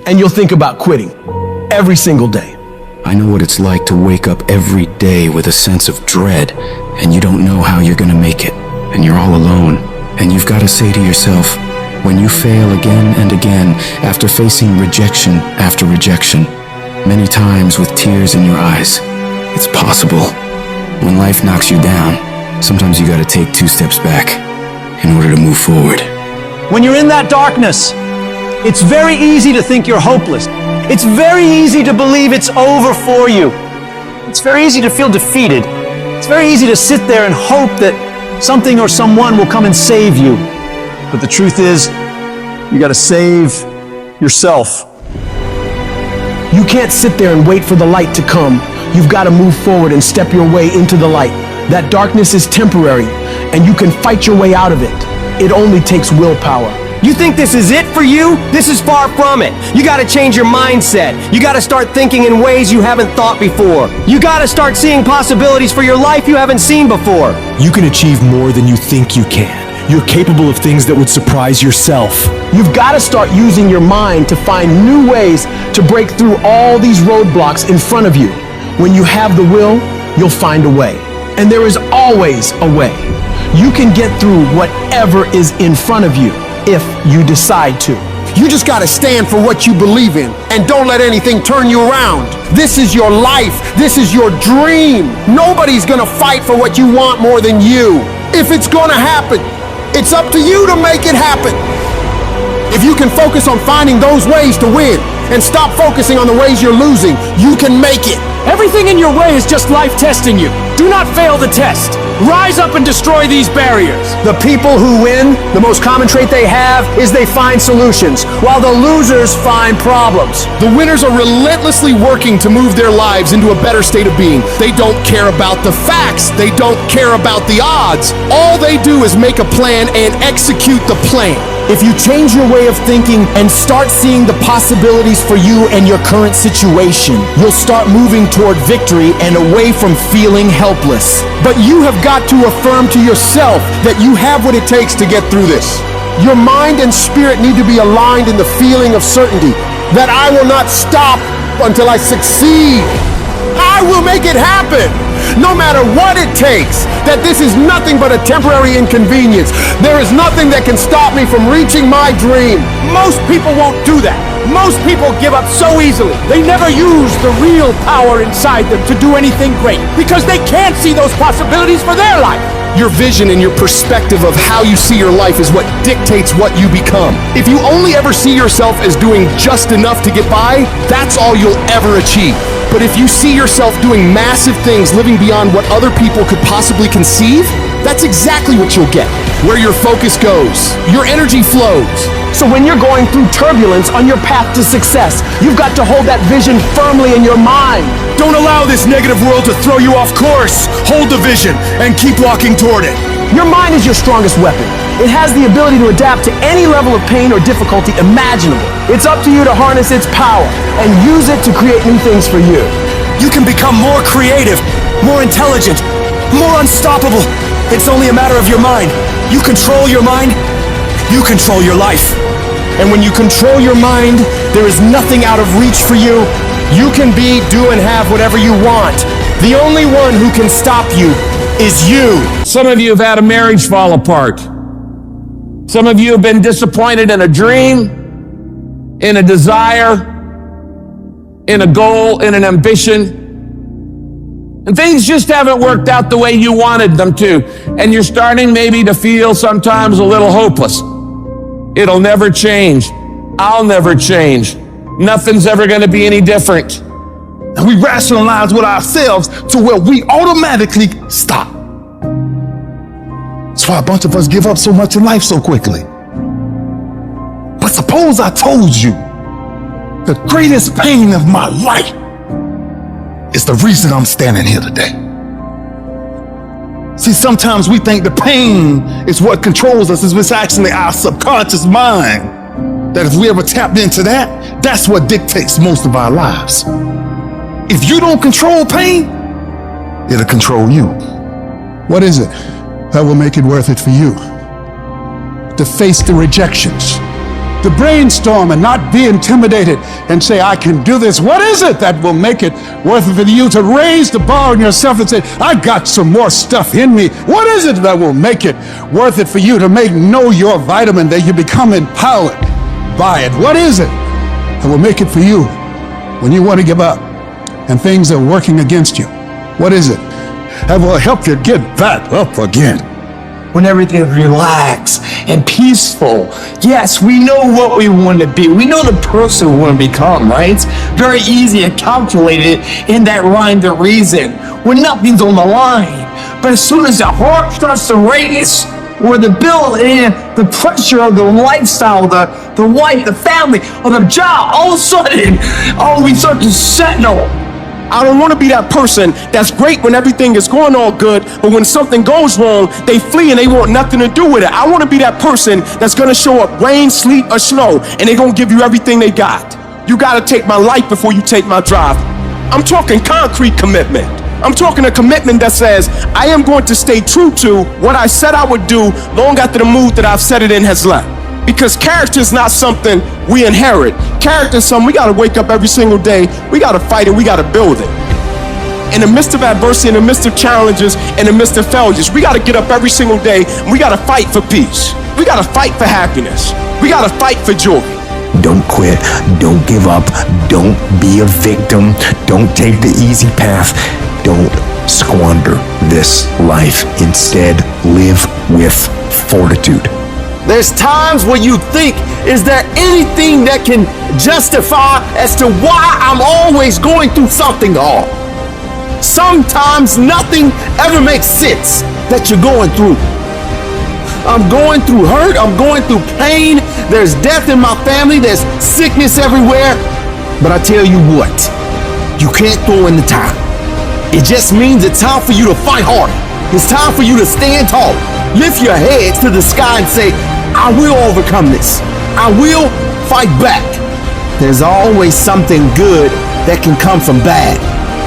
And you'll think about quitting every single day. I know what it's like to wake up every day with a sense of dread, and you don't know how you're gonna make it, and you're all alone. And you've got to say to yourself, when you fail again and again, after facing rejection after rejection, many times with tears in your eyes, it's possible. When life knocks you down, sometimes you gotta take 2 steps back in order to move forward. When you're in that darkness, it's very easy to think you're hopeless. It's very easy to believe it's over for you. It's very easy to feel defeated. It's very easy to sit there and hope that something or someone will come and save you. But the truth is, you gotta save yourself. You can't sit there and wait for the light to come. You've got to move forward and step your way into the light. That darkness is temporary, and you can fight your way out of it. It only takes willpower. You think this is it for you? This is far from it. You gotta change your mindset. You gotta start thinking in ways you haven't thought before. You gotta start seeing possibilities for your life you haven't seen before. You can achieve more than you think you can. You're capable of things that would surprise yourself. You've got to start using your mind to find new ways to break through all these roadblocks in front of you. When you have the will, you'll find a way. And there is always a way. You can get through whatever is in front of you if you decide to. You just gotta stand for what you believe in and don't let anything turn you around. This is your life. This is your dream. Nobody's gonna fight for what you want more than you. If it's gonna happen, it's up to you to make it happen. If you can focus on finding those ways to win and stop focusing on the ways you're losing, you can make it. Everything in your way is just life testing you. Do not fail the test. Rise up and destroy these barriers. The people who win, the most common trait they have is they find solutions, while the losers find problems. The winners are relentlessly working to move their lives into a better state of being. They don't care about the facts. They don't care about the odds. All they do is make a plan and execute the plan. If you change your way of thinking and start seeing the possibilities for you and your current situation, you'll start moving toward victory and away from feeling helpless. But you have got to affirm to yourself that you have what it takes to get through this. Your mind and spirit need to be aligned in the feeling of certainty that I will not stop until I succeed. I will make it happen, no matter what it takes, that this is nothing but a temporary inconvenience. There is nothing that can stop me from reaching my dream. Most people won't do that. Most people give up so easily. They never use the real power inside them to do anything great because they can't see those possibilities for their life. Your vision and your perspective of how you see your life is what dictates what you become. If you only ever see yourself as doing just enough to get by, that's all you'll ever achieve. But if you see yourself doing massive things, living beyond what other people could possibly conceive, that's exactly what you'll get. Where your focus goes, your energy flows. So when you're going through turbulence on your path to success, you've got to hold that vision firmly in your mind. Don't allow this negative world to throw you off course. Hold the vision and keep walking toward it. Your mind is your strongest weapon. It has the ability to adapt to any level of pain or difficulty imaginable. It's up to you to harness its power and use it to create new things for you. You can become more creative, more intelligent, more unstoppable. It's only a matter of your mind. You control your mind, you control your life. And when you control your mind, there is nothing out of reach for you. You can be, do, and have whatever you want. The only one who can stop you is you. Some of you have had a marriage fall apart. Some of you have been disappointed in a dream, in a desire, in a goal, in an ambition. And things just haven't worked out the way you wanted them to. And you're starting maybe to feel sometimes a little hopeless. It'll never change. I'll never change. Nothing's ever going to be any different. And we rationalize with ourselves to where we automatically stop. That's why a bunch of us give up so much in life so quickly. But suppose I told you the greatest pain of my life is the reason I'm standing here today. See, sometimes we think the pain is what controls us. It's actually our subconscious mind. That if we ever tapped into that, that's what dictates most of our lives. If you don't control pain, it'll control you. What is it that will make it worth it for you? To face the rejections, to brainstorm and not be intimidated and say, I can do this. What is it that will make it worth it for you to raise the bar on yourself and say, I got some more stuff in me? What is it that will make it worth it for you to know your vitamin, that you become empowered by it? What is it that will make it for you when you want to give up and things are working against you? What is it that will help you get back up again? When everything's relaxed and peaceful. Yes, we know what we want to be. We know the person we want to become, right? It's very easy to calculate it in that rhyme to reason when nothing's on the line. But as soon as the heart starts to race, or the bill and the pressure of the lifestyle, the wife, the family, or the job, all of a sudden, we start to settle. I don't want to be that person that's great when everything is going all good, but when something goes wrong, they flee and they want nothing to do with it. I want to be that person that's going to show up rain, sleet, or snow, and they're going to give you everything they got. You got to take my life before you take my drive. I'm talking concrete commitment. I'm talking a commitment that says, I am going to stay true to what I said I would do long after the mood that I've set it in has left. Because character is not something we inherit. Character is something we gotta wake up every single day, we gotta fight it, we gotta build it. In the midst of adversity, in the midst of challenges, in the midst of failures, we gotta get up every single day and we gotta fight for peace. We gotta fight for happiness. We gotta fight for joy. Don't quit, don't give up, don't be a victim, don't take the easy path, don't squander this life. Instead, live with fortitude. There's times when you think, is there anything that can justify as to why I'm always going through something hard? Sometimes nothing ever makes sense that you're going through. I'm going through hurt, I'm going through pain, there's death in my family, there's sickness everywhere. But I tell you what, you can't throw in the towel. It just means it's time for you to fight harder. It's time for you to stand tall. Lift your heads to the sky and say, I will overcome this. I will fight back. There's always something good that can come from bad.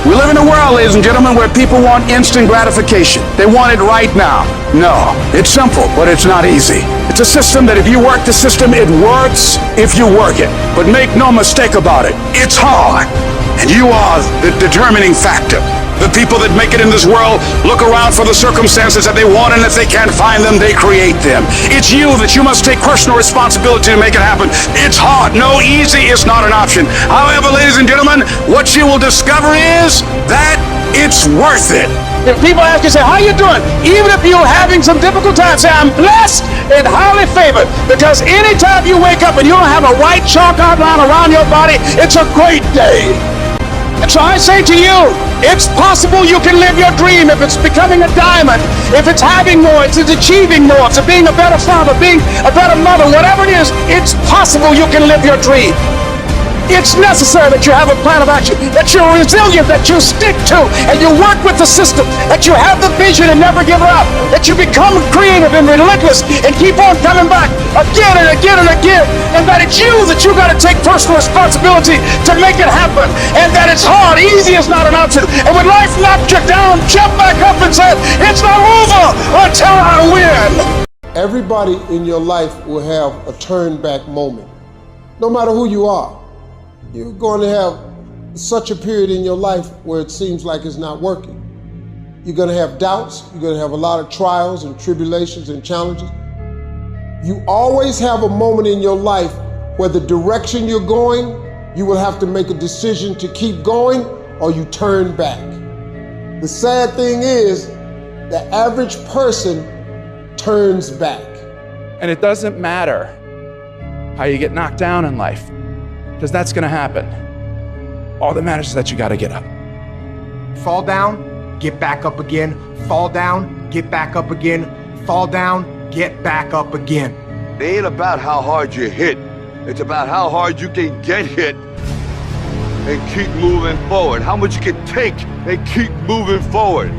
We live in a world, ladies and gentlemen, where people want instant gratification. They want it right now. No, it's simple, but it's not easy. It's a system that if you work the system, it works if you work it. But make no mistake about it, it's hard. And you are the determining factor. The people that make it in this world look around for the circumstances that they want, and if they can't find them, they create them. It's you that you must take personal responsibility to make it happen. It's hard. No, easy is not an option. However, ladies and gentlemen, what you will discover is that it's worth it. If people ask you, say, how you doing? Even if you're having some difficult times, say, I'm blessed and highly favored. Because anytime you wake up and you don't have a white chalk outline around your body, it's a great day. And so I say to you, it's possible you can live your dream if it's becoming a diamond, if it's having more, it's achieving more, it's being a better father, being a better mother, whatever it is, it's possible you can live your dream. It's necessary that you have a plan of action, that you're resilient, that you stick to, and you work with the system, that you have the vision and never give up, that you become creative and relentless and keep on coming back again and again and again, and that it's you that you got to take personal responsibility to make it happen, and that it's hard, easy is not an option, and when life knocks you down, jump back up and say, it's not over until I win. Everybody in your life will have a turn back moment, no matter who you are. You're going to have such a period in your life where it seems like it's not working. You're going to have doubts. You're going to have a lot of trials and tribulations and challenges. You always have a moment in your life where the direction you're going, you will have to make a decision to keep going or you turn back. The sad thing is, the average person turns back. And it doesn't matter how you get knocked down in life, because that's going to happen. All that matters is that you got to get up. Fall down, get back up again. Fall down, get back up again. Fall down, get back up again. It ain't about how hard you hit. It's about how hard you can get hit. and keep moving forward. How much you can take and keep moving forward.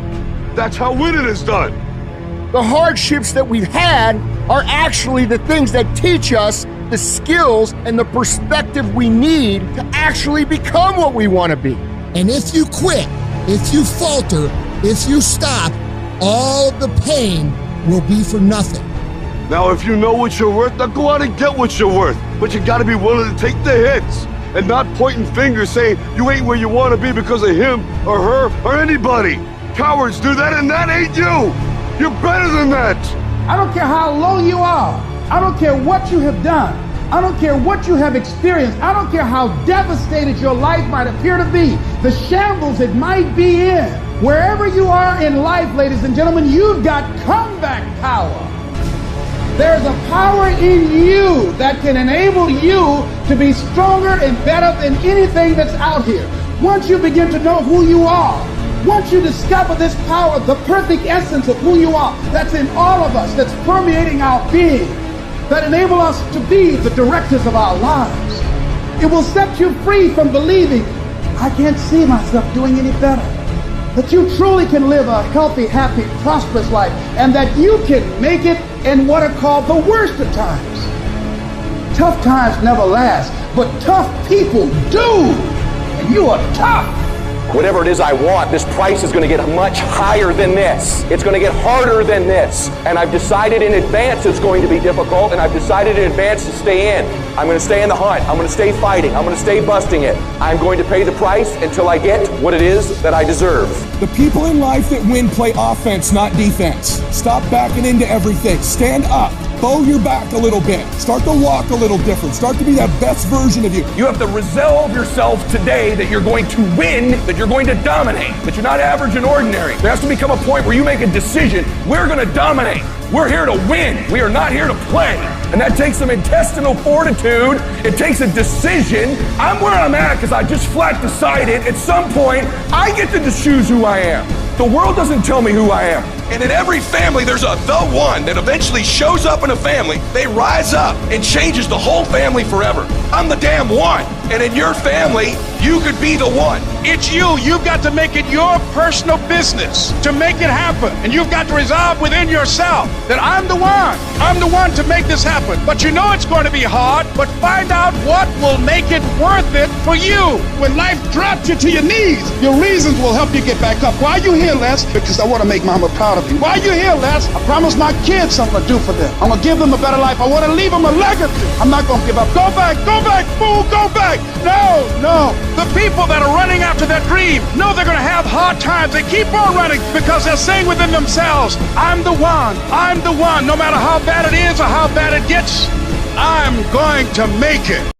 That's how winning is done. The hardships that we've had are actually the things that teach us the skills and the perspective we need to actually become what we want to be. And if you quit, if you falter, if you stop, all of the pain will be for nothing. Now, if you know what you're worth, now go out and get what you're worth. But you gotta be willing to take the hits and not pointing fingers saying you ain't where you want to be because of him or her or anybody. Cowards do that, and that ain't you. You're better than that. I don't care how low you are. I don't care what you have done. I don't care what you have experienced. I don't care how devastated your life might appear to be, the shambles it might be in. Wherever you are in life, ladies and gentlemen, you've got comeback power. There's a power in you that can enable you to be stronger and better than anything that's out here. Once you begin to know who you are, once you discover this power, the perfect essence of who you are, that's in all of us, that's permeating our being, that enable us to be the directors of our lives. It will set you free from believing, I can't see myself doing any better. That you truly can live a healthy, happy, prosperous life, and that you can make it in what are called the worst of times. Tough times never last, but tough people do. And you are tough. Whatever it is I want, this price is going to get much higher than this. It's going to get harder than this. And I've decided in advance it's going to be difficult, and I've decided in advance to stay in. I'm going to stay in the hunt. I'm going to stay fighting. I'm going to stay busting it. I'm going to pay the price until I get what it is that I deserve. The people in life that win play offense, not defense. Stop backing into everything. Stand up. Bow your back a little bit. Start to walk a little different. Start to be that best version of you. You have to resolve yourself today that you're going to win, that you're going to dominate, that you're not average and ordinary. There has to become a point where you make a decision. We're going to dominate. We're here to win. We are not here to play. And that takes some intestinal fortitude. It takes a decision. I'm where I'm at because I just flat decided at some point I get to choose who I am. The world doesn't tell me who I am. And in every family, there's the one that eventually shows up in a family. They rise up and changes the whole family forever. I'm the damn one. And in your family, you could be the one. It's you. You've got to make it your personal business to make it happen. And you've got to resolve within yourself that I'm the one. I'm the one to make this happen. But you know it's going to be hard, but find out what will make it worth it for you. When life drops you to your knees, your reasons will help you get back up. Why are you here, Les? Because I want to make Mama proud of you. Why are you here, Les? I promised my kids something to do for them. I'm going to give them a better life. I want to leave them a legacy. I'm not going to give up. Go back, fool, go back. No. The people that are running after that dream know they're going to have hard times. They keep on running because they're saying within themselves, I'm the one. I'm the one. No matter how bad it is or how bad it gets, I'm going to make it.